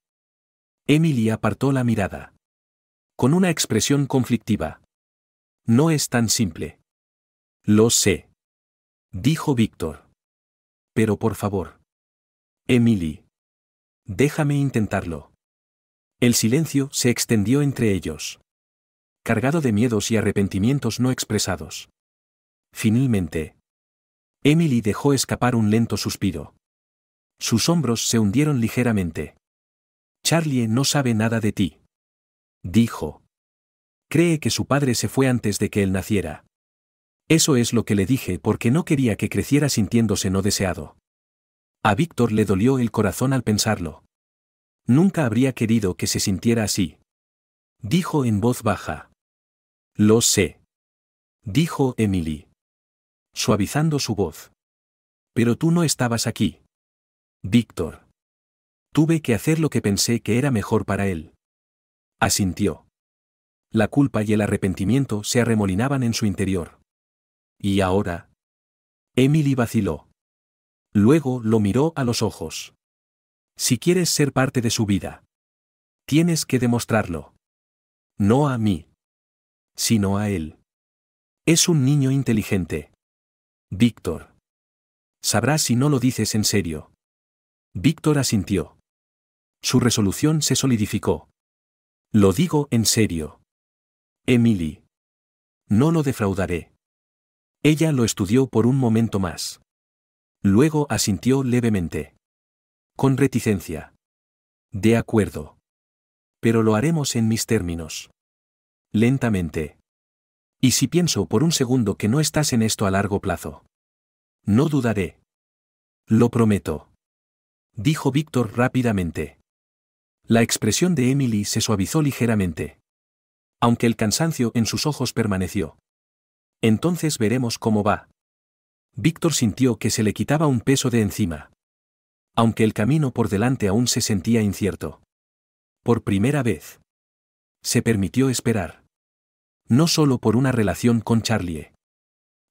S1: Emily apartó la mirada. Con una expresión conflictiva. No es tan simple. Lo sé. Dijo Víctor. Pero por favor. Emily. Déjame intentarlo. El silencio se extendió entre ellos. Cargado de miedos y arrepentimientos no expresados. Finalmente. Emily dejó escapar un lento suspiro. Sus hombros se hundieron ligeramente. Charlie no sabe nada de ti. Dijo. Cree que su padre se fue antes de que él naciera. Eso es lo que le dije porque no quería que creciera sintiéndose no deseado. A Víctor le dolió el corazón al pensarlo. Nunca habría querido que se sintiera así. Dijo en voz baja. Lo sé. Dijo Emily. Suavizando su voz. Pero tú no estabas aquí. Víctor. Tuve que hacer lo que pensé que era mejor para él. Asintió. La culpa y el arrepentimiento se arremolinaban en su interior. ¿Y ahora? Emily vaciló. Luego lo miró a los ojos. Si quieres ser parte de su vida. Tienes que demostrarlo. No a mí. Sino a él. Es un niño inteligente. Víctor. Sabrás si no lo dices en serio. Víctor asintió. Su resolución se solidificó. Lo digo en serio. Emily. No lo defraudaré. Ella lo estudió por un momento más. Luego asintió levemente. Con reticencia. De acuerdo. Pero lo haremos en mis términos. Lentamente. ¿Y si pienso por un segundo que no estás en esto a largo plazo? No dudaré. Lo prometo. Dijo Víctor rápidamente. La expresión de Emily se suavizó ligeramente. Aunque el cansancio en sus ojos permaneció. Entonces veremos cómo va. Víctor sintió que se le quitaba un peso de encima. Aunque el camino por delante aún se sentía incierto. Por primera vez. Se permitió esperar. No solo por una relación con Charlie.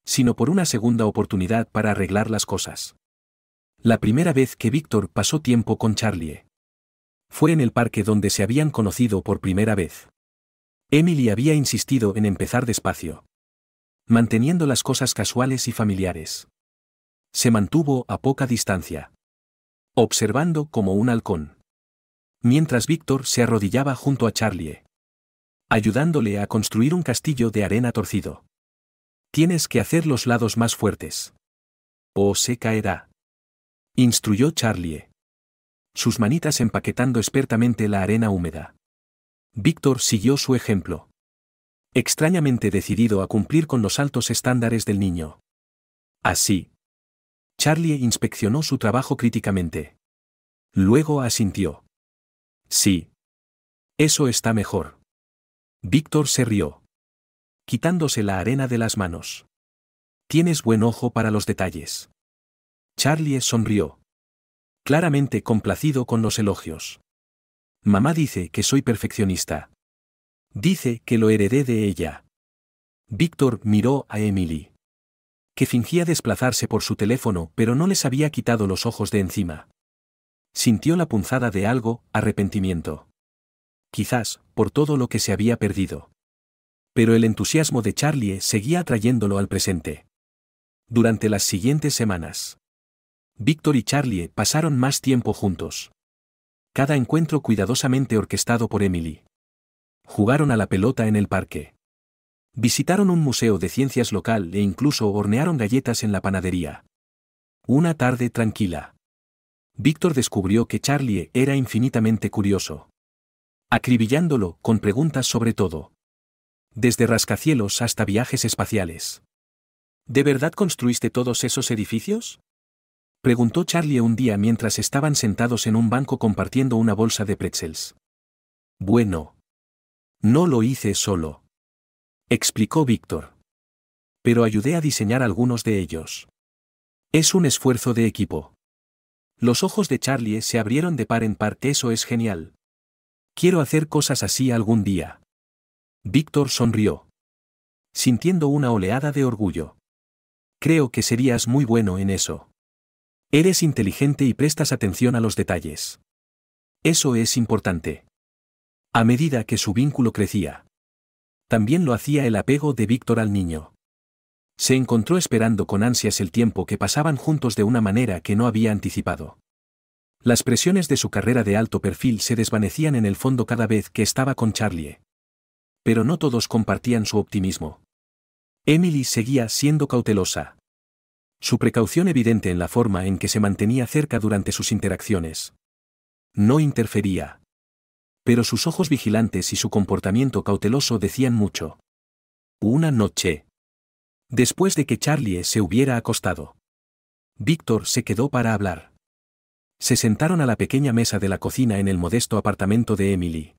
S1: Sino por una segunda oportunidad para arreglar las cosas. La primera vez que Víctor pasó tiempo con Charlie. Fue en el parque donde se habían conocido por primera vez. Emily había insistido en empezar despacio. Manteniendo las cosas casuales y familiares. Se mantuvo a poca distancia. Observando como un halcón. Mientras Víctor se arrodillaba junto a Charlie. Ayudándole a construir un castillo de arena torcido. Tienes que hacer los lados más fuertes. O se caerá. Instruyó Charlie. Sus manitas empaquetando expertamente la arena húmeda. Víctor siguió su ejemplo. Extrañamente decidido a cumplir con los altos estándares del niño. Así. Charlie inspeccionó su trabajo críticamente. Luego asintió. Sí. Eso está mejor. Víctor se rió. Quitándose la arena de las manos. Tienes buen ojo para los detalles. Charlie sonrió. Claramente complacido con los elogios. Mamá dice que soy perfeccionista. Dice que lo heredé de ella. Víctor miró a Emily, que fingía desplazarse por su teléfono pero no les había quitado los ojos de encima. Sintió la punzada de algo, arrepentimiento. Quizás, por todo lo que se había perdido. Pero el entusiasmo de Charlie seguía atrayéndolo al presente. Durante las siguientes semanas, Víctor y Charlie pasaron más tiempo juntos. Cada encuentro cuidadosamente orquestado por Emily. Jugaron a la pelota en el parque. Visitaron un museo de ciencias local e incluso hornearon galletas en la panadería. Una tarde tranquila. Víctor descubrió que Charlie era infinitamente curioso. Acribillándolo con preguntas sobre todo. Desde rascacielos hasta viajes espaciales. ¿De verdad construiste todos esos edificios? Preguntó Charlie un día mientras estaban sentados en un banco compartiendo una bolsa de pretzels. Bueno. No lo hice solo. Explicó Víctor. Pero ayudé a diseñar algunos de ellos. Es un esfuerzo de equipo. Los ojos de Charlie se abrieron de par en par. Eso es genial. Quiero hacer cosas así algún día. Víctor sonrió. Sintiendo una oleada de orgullo. Creo que serías muy bueno en eso. Eres inteligente y prestas atención a los detalles. Eso es importante. A medida que su vínculo crecía. También lo hacía el apego de Víctor al niño. Se encontró esperando con ansias el tiempo que pasaban juntos de una manera que no había anticipado. Las presiones de su carrera de alto perfil se desvanecían en el fondo cada vez que estaba con Charlie. Pero no todos compartían su optimismo. Emily seguía siendo cautelosa. Su precaución evidente en la forma en que se mantenía cerca durante sus interacciones. No interfería. Pero sus ojos vigilantes y su comportamiento cauteloso decían mucho. Una noche. Después de que Charlie se hubiera acostado. Víctor se quedó para hablar. Se sentaron a la pequeña mesa de la cocina en el modesto apartamento de Emily.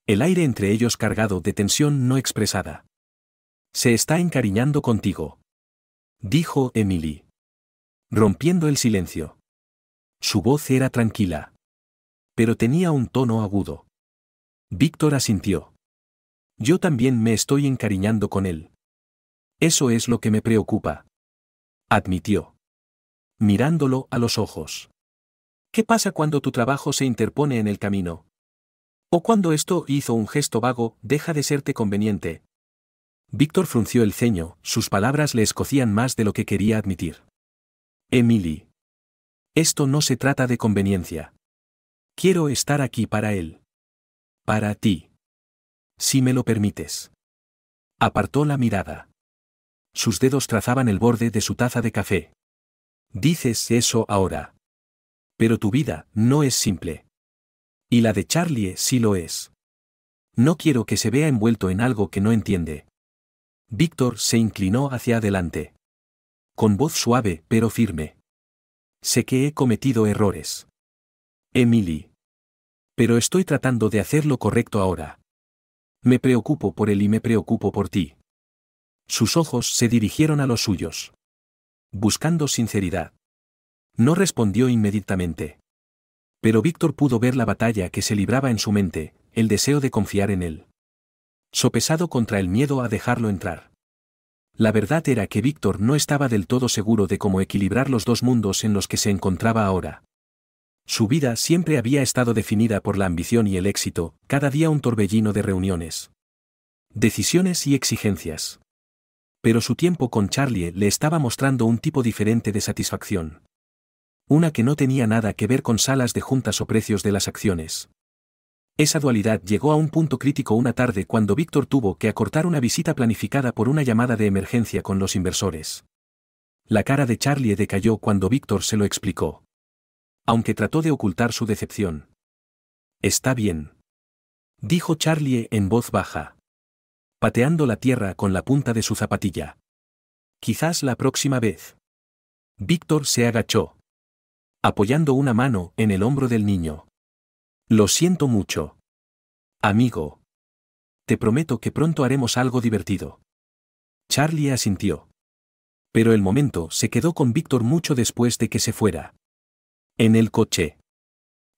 S1: El aire entre ellos cargado de tensión no expresada. Se está encariñando contigo. Dijo Emily. Rompiendo el silencio. Su voz era tranquila. Pero tenía un tono agudo. Víctor asintió. Yo también me estoy encariñando con él. Eso es lo que me preocupa. Admitió. Mirándolo a los ojos. ¿Qué pasa cuando tu trabajo se interpone en el camino? ¿O cuando esto hizo un gesto vago, deja de serte conveniente? Víctor frunció el ceño, sus palabras le escocían más de lo que quería admitir. Emily. Esto no se trata de conveniencia. Quiero estar aquí para él. Para ti. Si me lo permites. Apartó la mirada. Sus dedos trazaban el borde de su taza de café. Dices eso ahora. Pero tu vida no es simple. Y la de Charlie sí lo es. No quiero que se vea envuelto en algo que no entiende. Víctor se inclinó hacia adelante. Con voz suave pero firme. Sé que he cometido errores. Emily. Pero estoy tratando de hacer lo correcto ahora. Me preocupo por él y me preocupo por ti. Sus ojos se dirigieron a los suyos. Buscando sinceridad. No respondió inmediatamente. Pero Víctor pudo ver la batalla que se libraba en su mente, el deseo de confiar en él. Sopesado contra el miedo a dejarlo entrar. La verdad era que Víctor no estaba del todo seguro de cómo equilibrar los dos mundos en los que se encontraba ahora. Su vida siempre había estado definida por la ambición y el éxito, cada día un torbellino de reuniones. Decisiones y exigencias. Pero su tiempo con Charlie le estaba mostrando un tipo diferente de satisfacción. Una que no tenía nada que ver con salas de juntas o precios de las acciones. Esa dualidad llegó a un punto crítico una tarde cuando Víctor tuvo que acortar una visita planificada por una llamada de emergencia con los inversores. La cara de Charlie decayó cuando Víctor se lo explicó. Aunque trató de ocultar su decepción. «Está bien», dijo Charlie en voz baja, pateando la tierra con la punta de su zapatilla. «Quizás la próxima vez». Víctor se agachó, apoyando una mano en el hombro del niño. «Lo siento mucho. Amigo. Te prometo que pronto haremos algo divertido». Charlie asintió. Pero el momento se quedó con Víctor mucho después de que se fuera. En el coche.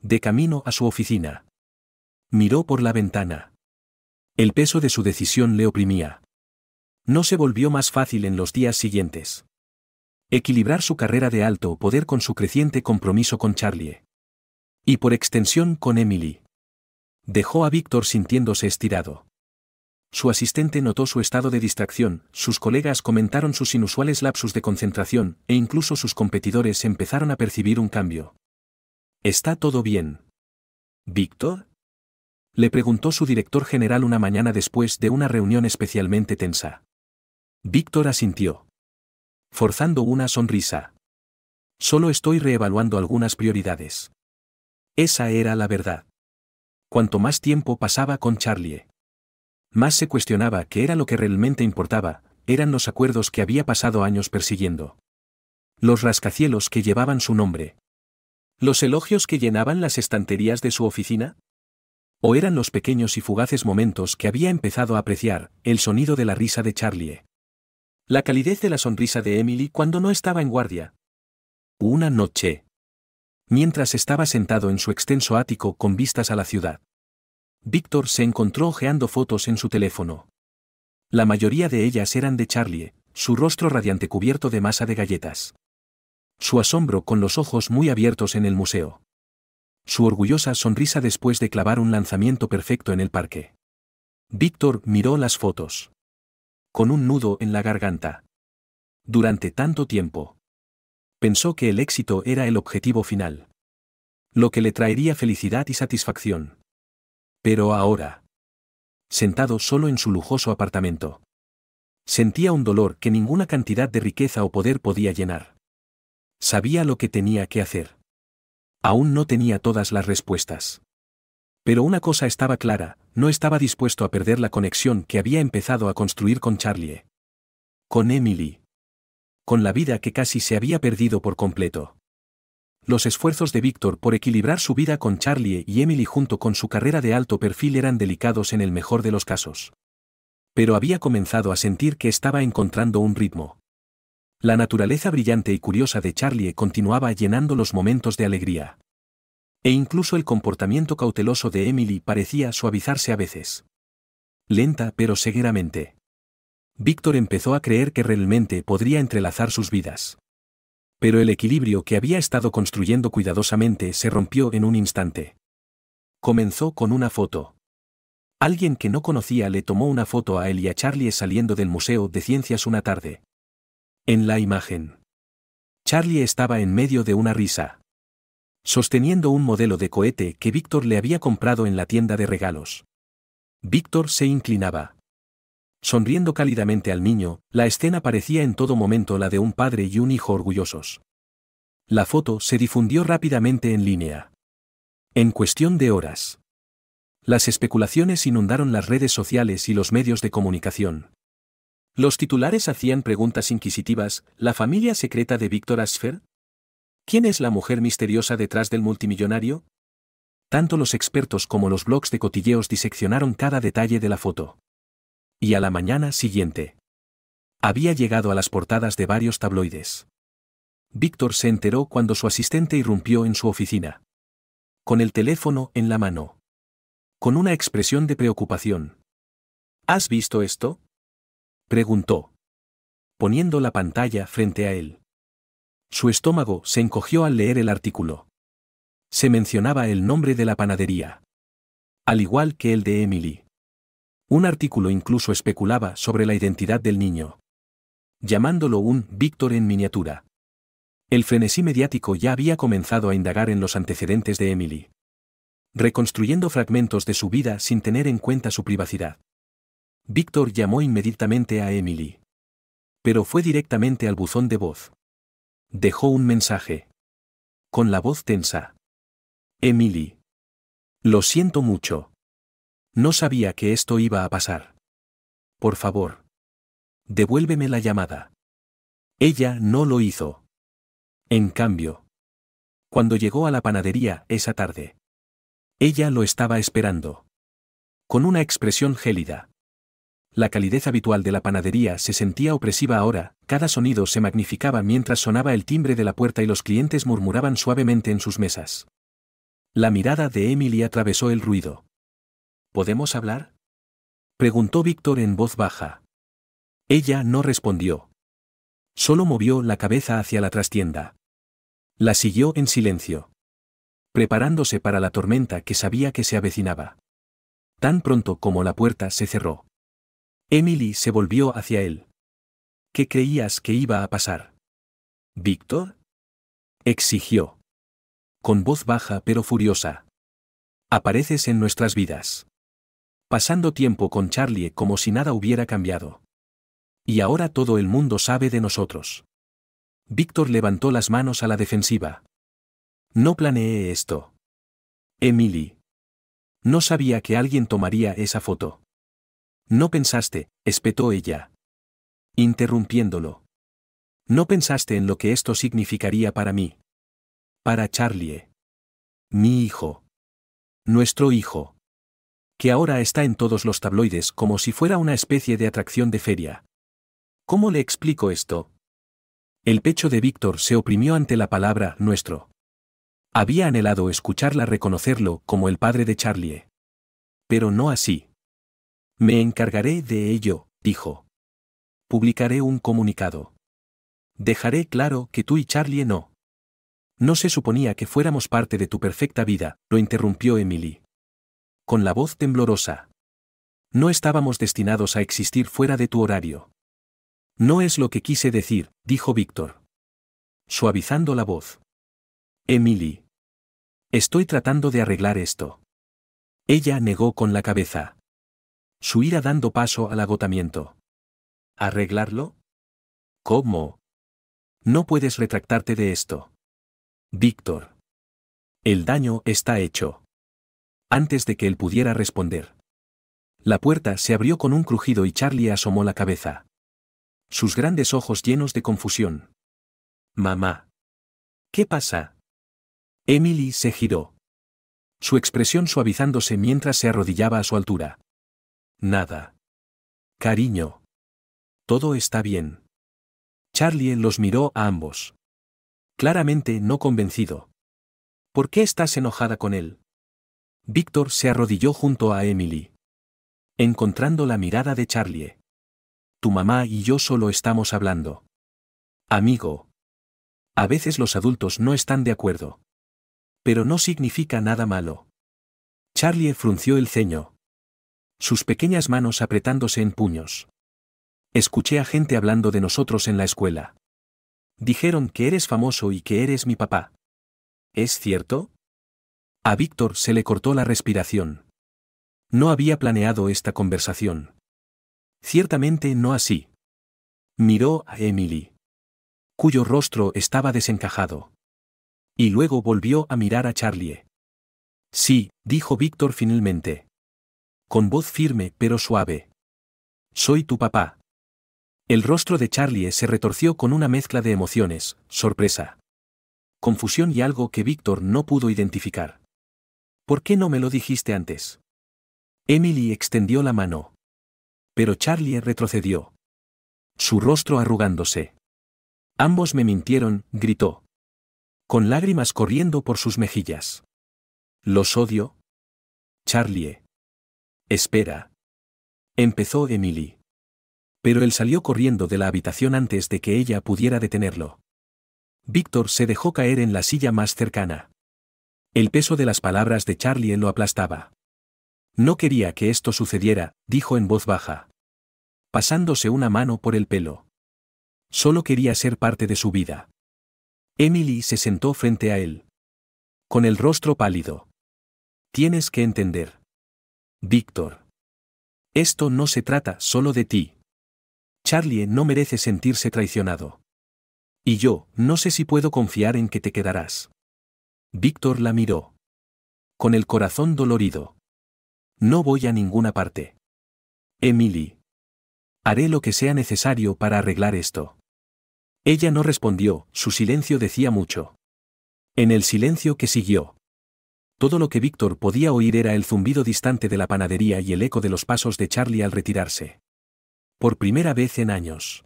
S1: De camino a su oficina. Miró por la ventana. El peso de su decisión le oprimía. No se volvió más fácil en los días siguientes. Equilibrar su carrera de alto poder con su creciente compromiso con Charlie. Y por extensión con Emily. Dejó a Víctor sintiéndose estirado. Su asistente notó su estado de distracción, sus colegas comentaron sus inusuales lapsus de concentración, e incluso sus competidores empezaron a percibir un cambio. ¿Está todo bien, Víctor?, le preguntó su director general una mañana después de una reunión especialmente tensa. Víctor asintió, forzando una sonrisa. Solo estoy reevaluando algunas prioridades. Esa era la verdad. Cuanto más tiempo pasaba con Charlie, más se cuestionaba qué era lo que realmente importaba, eran los acuerdos que había pasado años persiguiendo. Los rascacielos que llevaban su nombre. ¿Los elogios que llenaban las estanterías de su oficina? ¿O eran los pequeños y fugaces momentos que había empezado a apreciar, el sonido de la risa de Charlie? La calidez de la sonrisa de Emily cuando no estaba en guardia. Una noche. Mientras estaba sentado en su extenso ático con vistas a la ciudad, Víctor se encontró hojeando fotos en su teléfono. La mayoría de ellas eran de Charlie, su rostro radiante cubierto de masa de galletas. Su asombro con los ojos muy abiertos en el museo. Su orgullosa sonrisa después de clavar un lanzamiento perfecto en el parque. Víctor miró las fotos. Con un nudo en la garganta. Durante tanto tiempo. Pensó que el éxito era el objetivo final. Lo que le traería felicidad y satisfacción. Pero ahora, sentado solo en su lujoso apartamento, sentía un dolor que ninguna cantidad de riqueza o poder podía llenar. Sabía lo que tenía que hacer. Aún no tenía todas las respuestas. Pero una cosa estaba clara, no estaba dispuesto a perder la conexión que había empezado a construir con Charlie. Con Emily. Con la vida que casi se había perdido por completo. Los esfuerzos de Víctor por equilibrar su vida con Charlie y Emily junto con su carrera de alto perfil eran delicados en el mejor de los casos. Pero había comenzado a sentir que estaba encontrando un ritmo. La naturaleza brillante y curiosa de Charlie continuaba llenando los momentos de alegría. E incluso el comportamiento cauteloso de Emily parecía suavizarse a veces. Lenta pero seguidamente. Víctor empezó a creer que realmente podría entrelazar sus vidas. Pero el equilibrio que había estado construyendo cuidadosamente se rompió en un instante. Comenzó con una foto. Alguien que no conocía le tomó una foto a él y a Charlie saliendo del Museo de Ciencias una tarde. En la imagen, Charlie estaba en medio de una risa, sosteniendo un modelo de cohete que Víctor le había comprado en la tienda de regalos. Víctor se inclinaba, sonriendo cálidamente al niño. La escena parecía en todo momento la de un padre y un hijo orgullosos. La foto se difundió rápidamente en línea. En cuestión de horas, las especulaciones inundaron las redes sociales y los medios de comunicación. Los titulares hacían preguntas inquisitivas: ¿la familia secreta de Víctor Asfer? ¿Quién es la mujer misteriosa detrás del multimillonario? Tanto los expertos como los blogs de cotilleos diseccionaron cada detalle de la foto. Y a la mañana siguiente, había llegado a las portadas de varios tabloides. Víctor se enteró cuando su asistente irrumpió en su oficina. Con el teléfono en la mano. Con una expresión de preocupación. ¿Has visto esto?, preguntó, poniendo la pantalla frente a él. Su estómago se encogió al leer el artículo. Se mencionaba el nombre de la panadería, al igual que el de Emily. Un artículo incluso especulaba sobre la identidad del niño, llamándolo un Víctor en miniatura. El frenesí mediático ya había comenzado a indagar en los antecedentes de Emily. reconstruyendo fragmentos de su vida sin tener en cuenta su privacidad. Víctor llamó inmediatamente a Emily. Pero fue directamente al buzón de voz. Dejó un mensaje. Con la voz tensa. Emily. Lo siento mucho. No sabía que esto iba a pasar. Por favor. Devuélveme la llamada. Ella no lo hizo. En cambio, cuando llegó a la panadería esa tarde, ella lo estaba esperando. Con una expresión gélida. La calidez habitual de la panadería se sentía opresiva ahora, cada sonido se magnificaba mientras sonaba el timbre de la puerta y los clientes murmuraban suavemente en sus mesas. La mirada de Emily atravesó el ruido. ¿Podemos hablar?, preguntó Víctor en voz baja. Ella no respondió. Solo movió la cabeza hacia la trastienda. La siguió en silencio. Preparándose para la tormenta que sabía que se avecinaba. Tan pronto como la puerta se cerró, Emily se volvió hacia él. ¿Qué creías que iba a pasar? ¿Víctor?, exigió. Con voz baja pero furiosa. Apareces en nuestras vidas. Pasando tiempo con Charlie como si nada hubiera cambiado. Y ahora todo el mundo sabe de nosotros. Víctor levantó las manos a la defensiva. No planeé esto. Emily. No sabía que alguien tomaría esa foto. No pensaste, espetó ella. Interrumpiéndolo. No pensaste en lo que esto significaría para mí. Para Charlie. Mi hijo. Nuestro hijo. Que ahora está en todos los tabloides como si fuera una especie de atracción de feria. ¿Cómo le explico esto? El pecho de Víctor se oprimió ante la palabra nuestro. Había anhelado escucharla reconocerlo como el padre de Charlie. Pero no así. Me encargaré de ello, dijo. Publicaré un comunicado. Dejaré claro que tú y Charlie no. No se suponía que fuéramos parte de tu perfecta vida, lo interrumpió Emily. Con la voz temblorosa. No estábamos destinados a existir fuera de tu horario. No es lo que quise decir, dijo Víctor. Suavizando la voz. Emily. Estoy tratando de arreglar esto. Ella negó con la cabeza. Su ira dando paso al agotamiento. ¿Arreglarlo? ¿Cómo? No puedes retractarte de esto. Víctor. El daño está hecho. Antes de que él pudiera responder. La puerta se abrió con un crujido y Charlie asomó la cabeza. Sus grandes ojos llenos de confusión. Mamá. ¿Qué pasa? Emily se giró. Su expresión suavizándose mientras se arrodillaba a su altura. Nada. Cariño. Todo está bien. Charlie los miró a ambos. Claramente no convencido. ¿Por qué estás enojada con él? Víctor se arrodilló junto a Emily. Encontrando la mirada de Charlie. Tu mamá y yo solo estamos hablando. Amigo. A veces los adultos no están de acuerdo. Pero no significa nada malo. Charlie frunció el ceño. Sus pequeñas manos apretándose en puños. Escuché a gente hablando de nosotros en la escuela. Dijeron que eres famoso y que eres mi papá. ¿Es cierto? A Víctor se le cortó la respiración. No había planeado esta conversación. Ciertamente no así. Miró a Emily. Cuyo rostro estaba desencajado. Y luego volvió a mirar a Charlie. Sí, dijo Víctor finalmente. Con voz firme pero suave. Soy tu papá. El rostro de Charlie se retorció con una mezcla de emociones, sorpresa, confusión y algo que Víctor no pudo identificar. ¿Por qué no me lo dijiste antes? Emily extendió la mano. Pero Charlie retrocedió. Su rostro arrugándose. Ambos me mintieron, gritó. Con lágrimas corriendo por sus mejillas. ¿Los odio? Charlie. Espera. Empezó Emily. Pero él salió corriendo de la habitación antes de que ella pudiera detenerlo. Víctor se dejó caer en la silla más cercana. El peso de las palabras de Charlie lo aplastaba. No quería que esto sucediera, dijo en voz baja. Pasándose una mano por el pelo. Solo quería ser parte de su vida. Emily se sentó frente a él. Con el rostro pálido. Tienes que entender. Víctor. Esto no se trata solo de ti. Charlie no merece sentirse traicionado. Y yo, no sé si puedo confiar en que te quedarás. Víctor la miró. Con el corazón dolorido. No voy a ninguna parte. Emily. Haré lo que sea necesario para arreglar esto. Ella no respondió, su silencio decía mucho. En el silencio que siguió. Todo lo que Víctor podía oír era el zumbido distante de la panadería y el eco de los pasos de Charlie al retirarse. Por primera vez en años.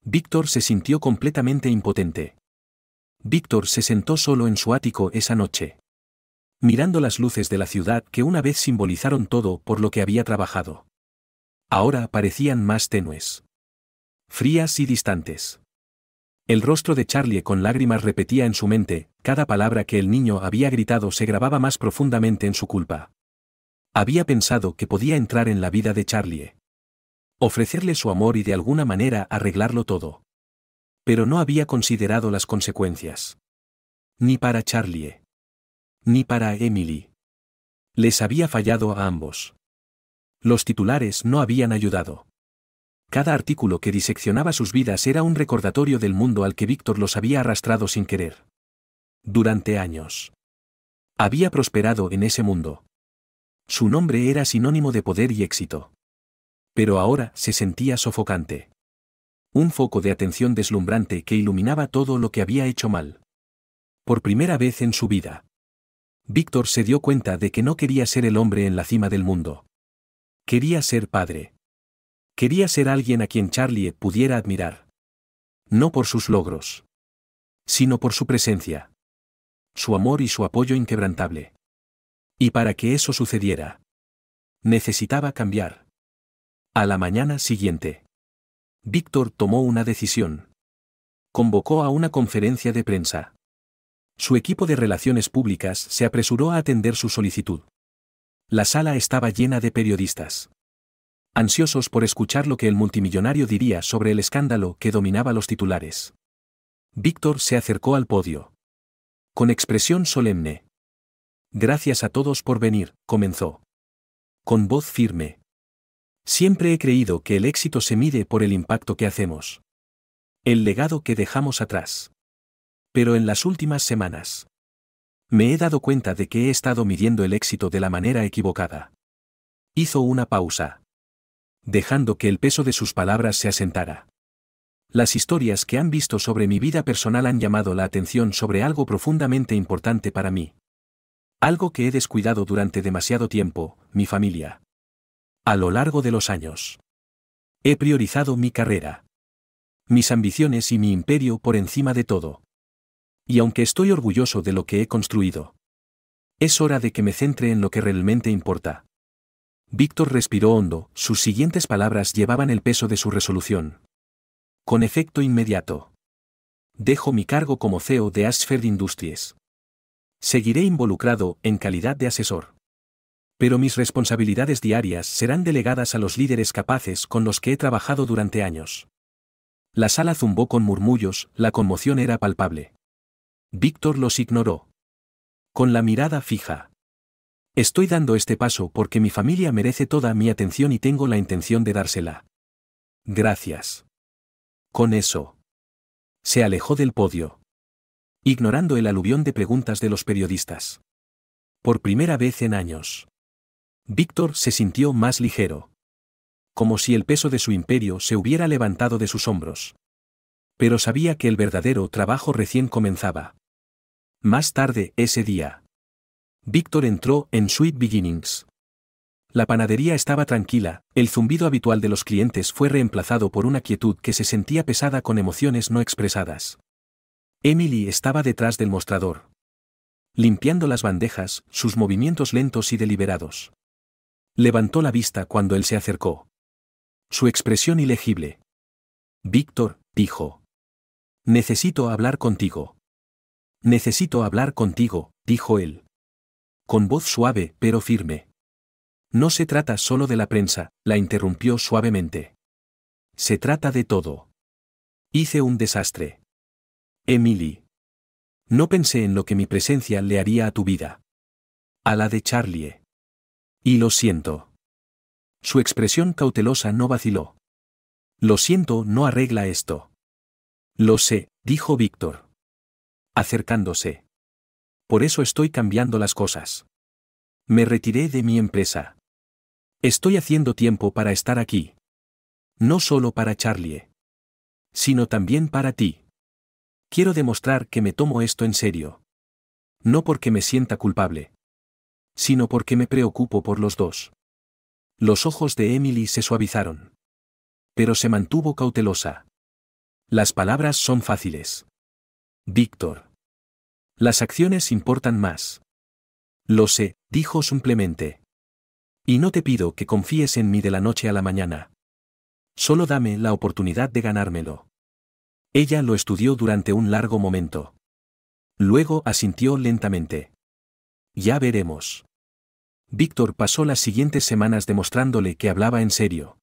S1: Víctor se sintió completamente impotente. Víctor se sentó solo en su ático esa noche. Mirando las luces de la ciudad que una vez simbolizaron todo por lo que había trabajado. Ahora parecían más tenues. Frías y distantes. El rostro de Charlie con lágrimas repetía en su mente, cada palabra que el niño había gritado se grababa más profundamente en su culpa. Había pensado que podía entrar en la vida de Charlie. Ofrecerle su amor y de alguna manera arreglarlo todo. Pero no había considerado las consecuencias. Ni para Charlie. Ni para Emily. Les había fallado a ambos. Los titulares no habían ayudado. Cada artículo que diseccionaba sus vidas era un recordatorio del mundo al que Víctor los había arrastrado sin querer. Durante años. Había prosperado en ese mundo. Su nombre era sinónimo de poder y éxito. Pero ahora se sentía sofocante. Un foco de atención deslumbrante que iluminaba todo lo que había hecho mal. Por primera vez en su vida. Víctor se dio cuenta de que no quería ser el hombre en la cima del mundo. Quería ser padre. Quería ser alguien a quien Charlie pudiera admirar. No por sus logros. Sino por su presencia. Su amor y su apoyo inquebrantable. Y para que eso sucediera. Necesitaba cambiar. A la mañana siguiente. Víctor tomó una decisión. Convocó a una conferencia de prensa. Su equipo de relaciones públicas se apresuró a atender su solicitud. La sala estaba llena de periodistas. Ansiosos por escuchar lo que el multimillonario diría sobre el escándalo que dominaba los titulares. Víctor se acercó al podio. Con expresión solemne. Gracias a todos por venir, comenzó. Con voz firme. Siempre he creído que el éxito se mide por el impacto que hacemos. El legado que dejamos atrás. Pero en las últimas semanas. Me he dado cuenta de que he estado midiendo el éxito de la manera equivocada. Hizo una pausa. Dejando que el peso de sus palabras se asentara. Las historias que han visto sobre mi vida personal han llamado la atención sobre algo profundamente importante para mí. Algo que he descuidado durante demasiado tiempo, mi familia. A lo largo de los años. He priorizado mi carrera. Mis ambiciones y mi imperio por encima de todo. Y aunque estoy orgulloso de lo que he construido, es hora de que me centre en lo que realmente importa. Víctor respiró hondo, sus siguientes palabras llevaban el peso de su resolución. Con efecto inmediato. Dejo mi cargo como CEO de Ashford Industries. Seguiré involucrado en calidad de asesor. Pero mis responsabilidades diarias serán delegadas a los líderes capaces con los que he trabajado durante años. La sala zumbó con murmullos, la conmoción era palpable. Víctor los ignoró. Con la mirada fija. Estoy dando este paso porque mi familia merece toda mi atención y tengo la intención de dársela. Gracias. Con eso. Se alejó del podio. Ignorando el aluvión de preguntas de los periodistas. Por primera vez en años. Víctor se sintió más ligero. Como si el peso de su imperio se hubiera levantado de sus hombros. Pero sabía que el verdadero trabajo recién comenzaba. Más tarde ese día. Víctor entró en Sweet Beginnings. La panadería estaba tranquila, el zumbido habitual de los clientes fue reemplazado por una quietud que se sentía pesada con emociones no expresadas. Emily estaba detrás del mostrador. Limpiando las bandejas, sus movimientos lentos y deliberados. Levantó la vista cuando él se acercó. Su expresión ilegible. Víctor, dijo. Necesito hablar contigo. Necesito hablar contigo, dijo él. Con voz suave pero firme. No se trata solo de la prensa, la interrumpió suavemente. Se trata de todo. Hice un desastre. Emily. No pensé en lo que mi presencia le haría a tu vida. A la de Charlie. Y lo siento. Su expresión cautelosa no vaciló. Lo siento no arregla esto. Lo sé, dijo Víctor, acercándose. Por eso estoy cambiando las cosas. Me retiré de mi empresa. Estoy haciendo tiempo para estar aquí. No solo para Charlie, sino también para ti. Quiero demostrar que me tomo esto en serio. No porque me sienta culpable, sino porque me preocupo por los dos. Los ojos de Emily se suavizaron. Pero se mantuvo cautelosa. Las palabras son fáciles. Víctor. Las acciones importan más. Lo sé, dijo simplemente. Y no te pido que confíes en mí de la noche a la mañana. Solo dame la oportunidad de ganármelo. Ella lo estudió durante un largo momento. Luego asintió lentamente. Ya veremos. Víctor pasó las siguientes semanas demostrándole que hablaba en serio.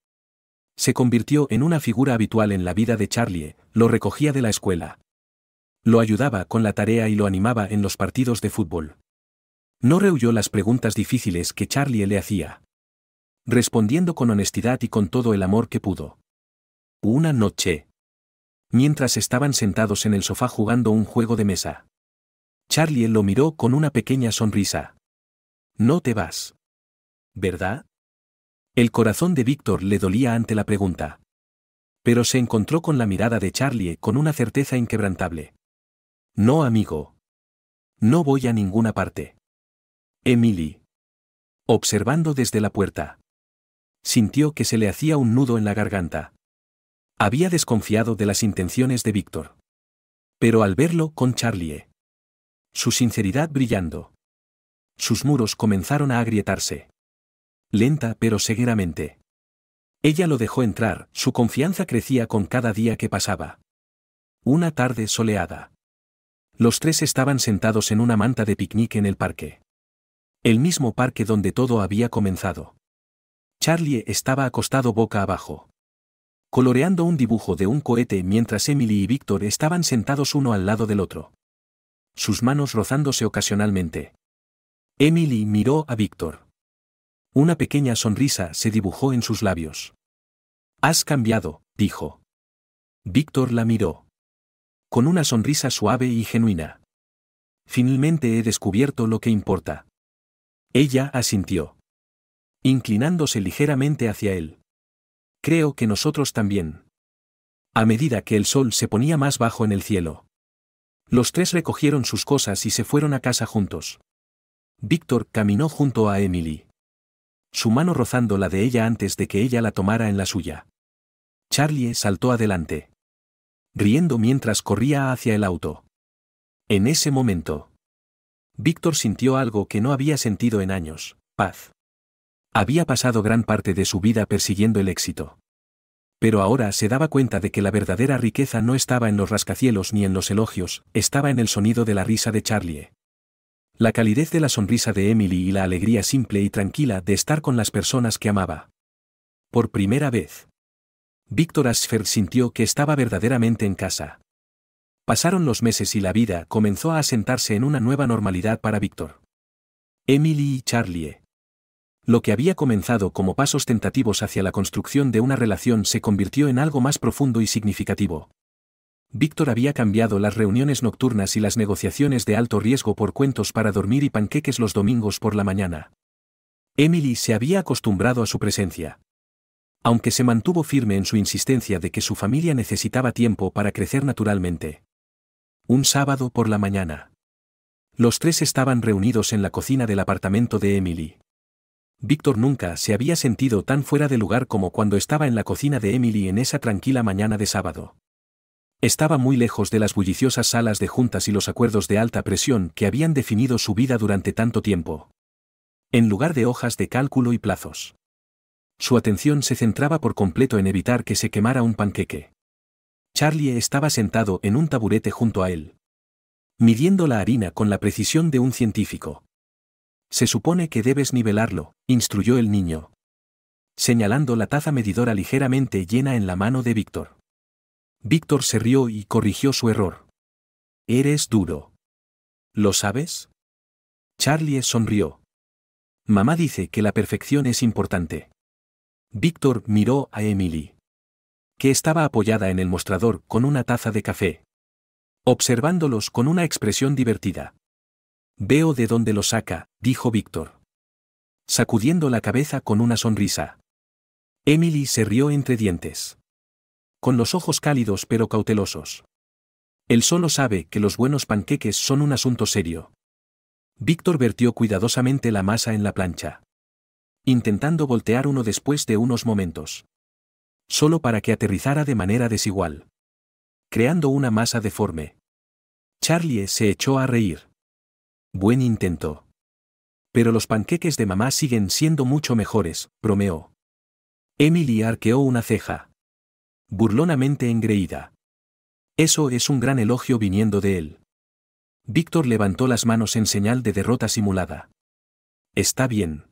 S1: Se convirtió en una figura habitual en la vida de Charlie, lo recogía de la escuela. Lo ayudaba con la tarea y lo animaba en los partidos de fútbol. No rehuyó las preguntas difíciles que Charlie le hacía, respondiendo con honestidad y con todo el amor que pudo. Una noche, mientras estaban sentados en el sofá jugando un juego de mesa, Charlie lo miró con una pequeña sonrisa. No te vas, ¿verdad? El corazón de Víctor le dolía ante la pregunta. Pero se encontró con la mirada de Charlie con una certeza inquebrantable. No, amigo. No voy a ninguna parte. Emily. Observando desde la puerta. Sintió que se le hacía un nudo en la garganta. Había desconfiado de las intenciones de Víctor. Pero al verlo con Charlie, su sinceridad brillando, sus muros comenzaron a agrietarse. Lenta pero seguidamente. Ella lo dejó entrar, su confianza crecía con cada día que pasaba. Una tarde soleada. Los tres estaban sentados en una manta de picnic en el parque. El mismo parque donde todo había comenzado. Charlie estaba acostado boca abajo, coloreando un dibujo de un cohete mientras Emily y Víctor estaban sentados uno al lado del otro, sus manos rozándose ocasionalmente. Emily miró a Víctor. Una pequeña sonrisa se dibujó en sus labios. Has cambiado, dijo. Víctor la miró. Con una sonrisa suave y genuina. Finalmente he descubierto lo que importa. Ella asintió, inclinándose ligeramente hacia él. Creo que nosotros también. A medida que el sol se ponía más bajo en el cielo, los tres recogieron sus cosas y se fueron a casa juntos. Víctor caminó junto a Emily, su mano rozando la de ella antes de que ella la tomara en la suya. Charlie saltó adelante, riendo mientras corría hacia el auto. En ese momento, Víctor sintió algo que no había sentido en años: paz. Había pasado gran parte de su vida persiguiendo el éxito. Pero ahora se daba cuenta de que la verdadera riqueza no estaba en los rascacielos ni en los elogios, estaba en el sonido de la risa de Charlie. La calidez de la sonrisa de Emily y la alegría simple y tranquila de estar con las personas que amaba. Por primera vez, Víctor Asfer sintió que estaba verdaderamente en casa. Pasaron los meses y la vida comenzó a asentarse en una nueva normalidad para Víctor. Emily y Charlie. Lo que había comenzado como pasos tentativos hacia la construcción de una relación se convirtió en algo más profundo y significativo. Víctor había cambiado las reuniones nocturnas y las negociaciones de alto riesgo por cuentos para dormir y panqueques los domingos por la mañana. Emily se había acostumbrado a su presencia, aunque se mantuvo firme en su insistencia de que su familia necesitaba tiempo para crecer naturalmente. Un sábado por la mañana, los tres estaban reunidos en la cocina del apartamento de Emily. Víctor nunca se había sentido tan fuera de lugar como cuando estaba en la cocina de Emily en esa tranquila mañana de sábado. Estaba muy lejos de las bulliciosas salas de juntas y los acuerdos de alta presión que habían definido su vida durante tanto tiempo. En lugar de hojas de cálculo y plazos, su atención se centraba por completo en evitar que se quemara un panqueque. Charlie estaba sentado en un taburete junto a él, midiendo la harina con la precisión de un científico. Se supone que debes nivelarlo, instruyó el niño, señalando la taza medidora ligeramente llena en la mano de Víctor. Víctor se rió y corrigió su error. Eres duro. ¿Lo sabes? Charlie sonrió. Mamá dice que la perfección es importante. Víctor miró a Emily, que estaba apoyada en el mostrador con una taza de café, observándolos con una expresión divertida. Veo de dónde lo saca, dijo Víctor, sacudiendo la cabeza con una sonrisa. Emily se rió entre dientes, con los ojos cálidos pero cautelosos. Él solo sabe que los buenos panqueques son un asunto serio. Víctor vertió cuidadosamente la masa en la plancha, intentando voltear uno después de unos momentos, solo para que aterrizara de manera desigual, creando una masa deforme. Charlie se echó a reír. Buen intento. Pero los panqueques de mamá siguen siendo mucho mejores, bromeó. Emily arqueó una ceja, burlonamente engreída. Eso es un gran elogio viniendo de él. Víctor levantó las manos en señal de derrota simulada. Está bien.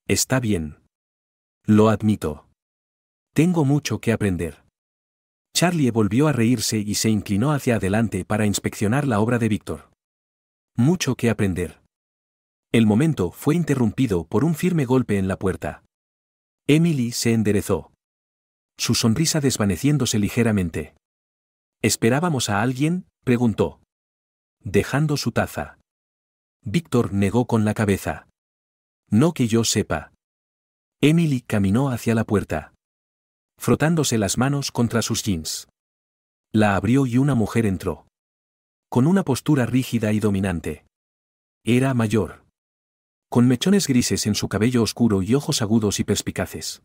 S1: Está bien. Lo admito. Tengo mucho que aprender. Charlie volvió a reírse y se inclinó hacia adelante para inspeccionar la obra de Víctor. Mucho que aprender. El momento fue interrumpido por un firme golpe en la puerta. Emily se enderezó, su sonrisa desvaneciéndose ligeramente. ¿Esperábamos a alguien?, preguntó, dejando su taza. Víctor negó con la cabeza. No que yo sepa. Emily caminó hacia la puerta, frotándose las manos contra sus jeans. La abrió y una mujer entró, con una postura rígida y dominante. Era mayor, con mechones grises en su cabello oscuro y ojos agudos y perspicaces.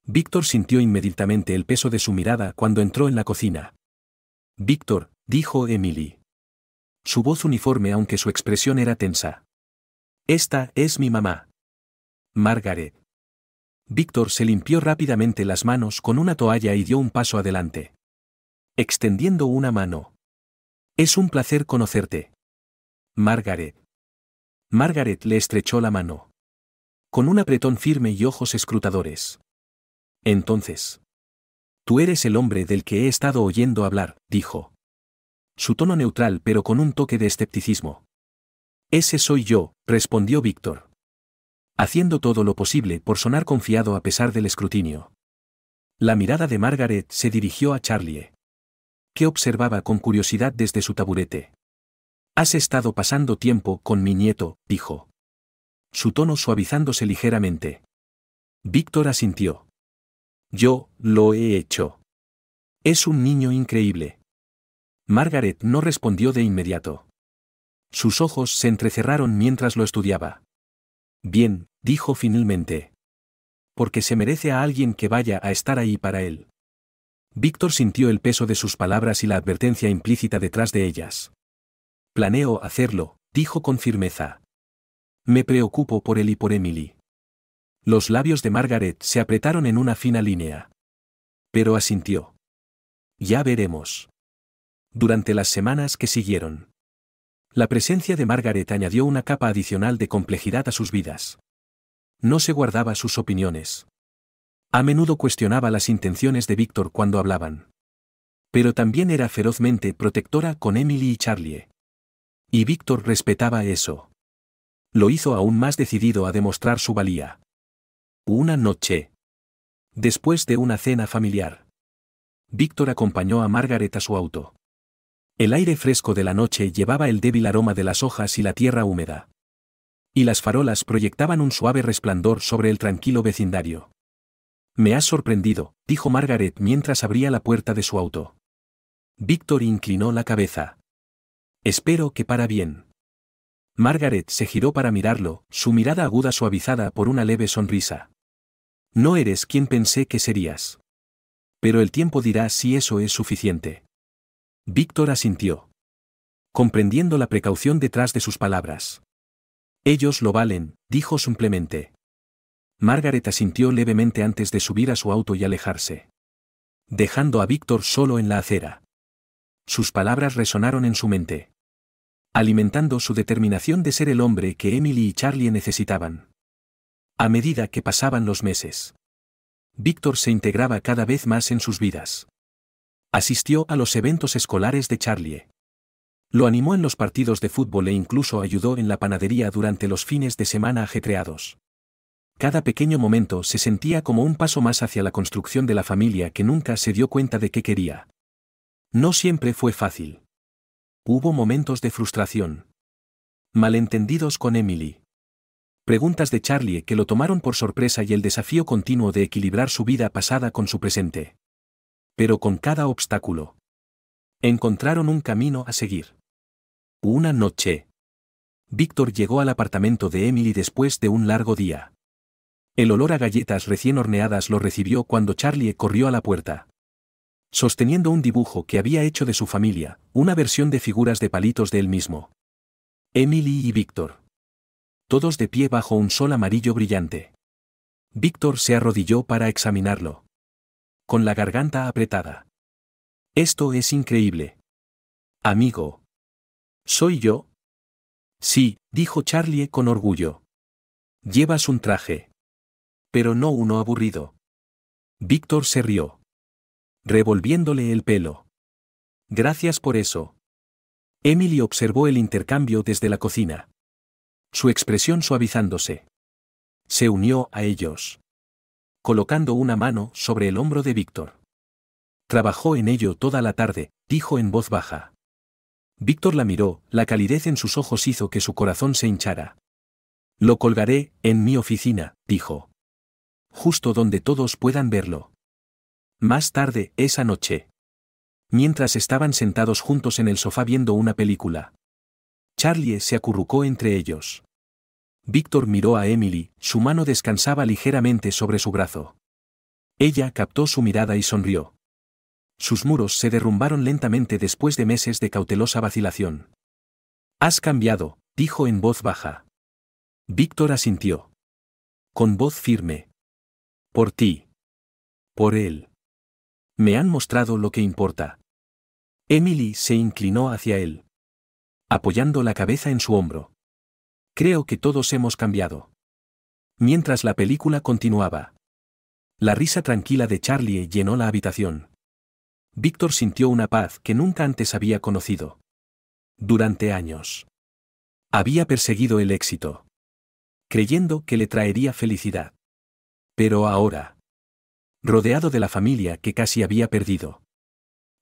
S1: Víctor sintió inmediatamente el peso de su mirada cuando entró en la cocina. Víctor, dijo Emily, su voz uniforme aunque su expresión era tensa. Esta es mi mamá, Margaret. Víctor se limpió rápidamente las manos con una toalla y dio un paso adelante, extendiendo una mano. Es un placer conocerte, Margaret. Margaret le estrechó la mano, con un apretón firme y ojos escrutadores. Entonces, tú eres el hombre del que he estado oyendo hablar, dijo. Su tono neutral pero con un toque de escepticismo. Ese soy yo, respondió Víctor, haciendo todo lo posible por sonar confiado a pesar del escrutinio. La mirada de Margaret se dirigió a Charlie, que observaba con curiosidad desde su taburete. Has estado pasando tiempo con mi nieto, dijo, su tono suavizándose ligeramente. Víctor asintió. Yo lo he hecho. Es un niño increíble. Margaret no respondió de inmediato. Sus ojos se entrecerraron mientras lo estudiaba. Bien, dijo finalmente. Porque se merece a alguien que vaya a estar ahí para él. Víctor sintió el peso de sus palabras y la advertencia implícita detrás de ellas. Planeo hacerlo, dijo con firmeza. Me preocupo por él y por Emily. Los labios de Margaret se apretaron en una fina línea. Pero asintió. Ya veremos. Durante las semanas que siguieron, la presencia de Margaret añadió una capa adicional de complejidad a sus vidas. No se guardaba sus opiniones. A menudo cuestionaba las intenciones de Víctor cuando hablaban. Pero también era ferozmente protectora con Emily y Charlie. Y Víctor respetaba eso. Lo hizo aún más decidido a demostrar su valía. Una noche, después de una cena familiar, Víctor acompañó a Margaret a su auto. El aire fresco de la noche llevaba el débil aroma de las hojas y la tierra húmeda. Y las farolas proyectaban un suave resplandor sobre el tranquilo vecindario. Me has sorprendido, dijo Margaret mientras abría la puerta de su auto. Víctor inclinó la cabeza. Espero que para bien. Margaret se giró para mirarlo, su mirada aguda suavizada por una leve sonrisa. No eres quien pensé que serías. Pero el tiempo dirá si eso es suficiente. Víctor asintió, comprendiendo la precaución detrás de sus palabras. Ellos lo valen, dijo simplemente. Margaret asintió levemente antes de subir a su auto y alejarse, dejando a Víctor solo en la acera. Sus palabras resonaron en su mente, alimentando su determinación de ser el hombre que Emily y Charlie necesitaban. A medida que pasaban los meses, Víctor se integraba cada vez más en sus vidas. Asistió a los eventos escolares de Charlie. Lo animó en los partidos de fútbol e incluso ayudó en la panadería durante los fines de semana ajetreados. Cada pequeño momento se sentía como un paso más hacia la construcción de la familia que nunca se dio cuenta de que quería. No siempre fue fácil. Hubo momentos de frustración. Malentendidos con Emily. Preguntas de Charlie que lo tomaron por sorpresa y el desafío continuo de equilibrar su vida pasada con su presente. Pero con cada obstáculo, encontraron un camino a seguir. Una noche, Víctor llegó al apartamento de Emily después de un largo día. El olor a galletas recién horneadas lo recibió cuando Charlie corrió a la puerta. Sosteniendo un dibujo que había hecho de su familia, una versión de figuras de palitos de él mismo. Emily y Víctor. Todos de pie bajo un sol amarillo brillante. Víctor se arrodilló para examinarlo. Con la garganta apretada. Esto es increíble. Amigo. ¿Soy yo? Sí, dijo Charlie con orgullo. Llevas un traje. Pero no uno aburrido. Víctor se rió. Revolviéndole el pelo. Gracias por eso. Emily observó el intercambio desde la cocina. Su expresión suavizándose. Se unió a ellos. Colocando una mano sobre el hombro de Víctor. Trabajó en ello toda la tarde, dijo en voz baja. Víctor la miró, la calidez en sus ojos hizo que su corazón se hinchara. Lo colgaré en mi oficina, dijo. Justo donde todos puedan verlo. Más tarde, esa noche. Mientras estaban sentados juntos en el sofá viendo una película. Charlie se acurrucó entre ellos. Víctor miró a Emily, su mano descansaba ligeramente sobre su brazo. Ella captó su mirada y sonrió. Sus muros se derrumbaron lentamente después de meses de cautelosa vacilación. Has cambiado, dijo en voz baja. Víctor asintió. Con voz firme. Por ti. Por él. Me han mostrado lo que importa. Emily se inclinó hacia él. Apoyando la cabeza en su hombro. Creo que todos hemos cambiado. Mientras la película continuaba. La risa tranquila de Charlie llenó la habitación. Víctor sintió una paz que nunca antes había conocido. Durante años. Había perseguido el éxito. Creyendo que le traería felicidad. Pero ahora. Rodeado de la familia que casi había perdido.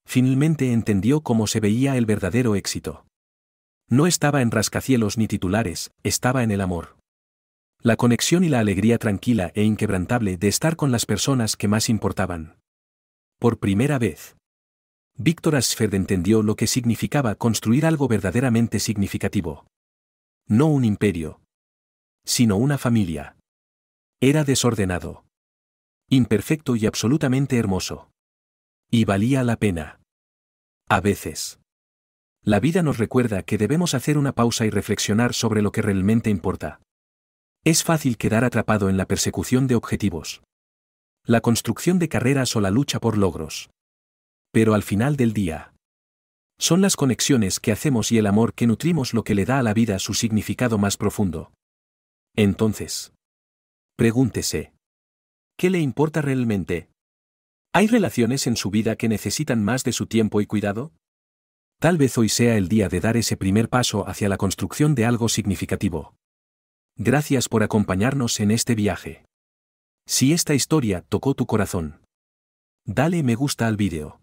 S1: Finalmente entendió cómo se veía el verdadero éxito. No estaba en rascacielos ni titulares, estaba en el amor. La conexión y la alegría tranquila e inquebrantable de estar con las personas que más importaban. Por primera vez. Víctor Asfeld entendió lo que significaba construir algo verdaderamente significativo. No un imperio. Sino una familia. Era desordenado. Imperfecto y absolutamente hermoso. Y valía la pena. A veces. La vida nos recuerda que debemos hacer una pausa y reflexionar sobre lo que realmente importa. Es fácil quedar atrapado en la persecución de objetivos. La construcción de carreras o la lucha por logros. Pero al final del día. Son las conexiones que hacemos y el amor que nutrimos lo que le da a la vida su significado más profundo. Entonces. Pregúntese. ¿Qué le importa realmente? ¿Hay relaciones en su vida que necesitan más de su tiempo y cuidado? Tal vez hoy sea el día de dar ese primer paso hacia la construcción de algo significativo. Gracias por acompañarnos en este viaje. Si esta historia tocó tu corazón, dale me gusta al vídeo.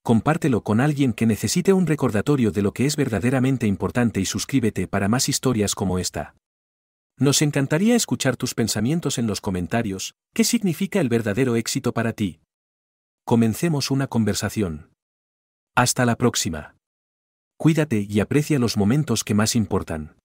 S1: Compártelo con alguien que necesite un recordatorio de lo que es verdaderamente importante y suscríbete para más historias como esta. Nos encantaría escuchar tus pensamientos en los comentarios. ¿Qué significa el verdadero éxito para ti? Comencemos una conversación. Hasta la próxima. Cuídate y aprecia los momentos que más importan.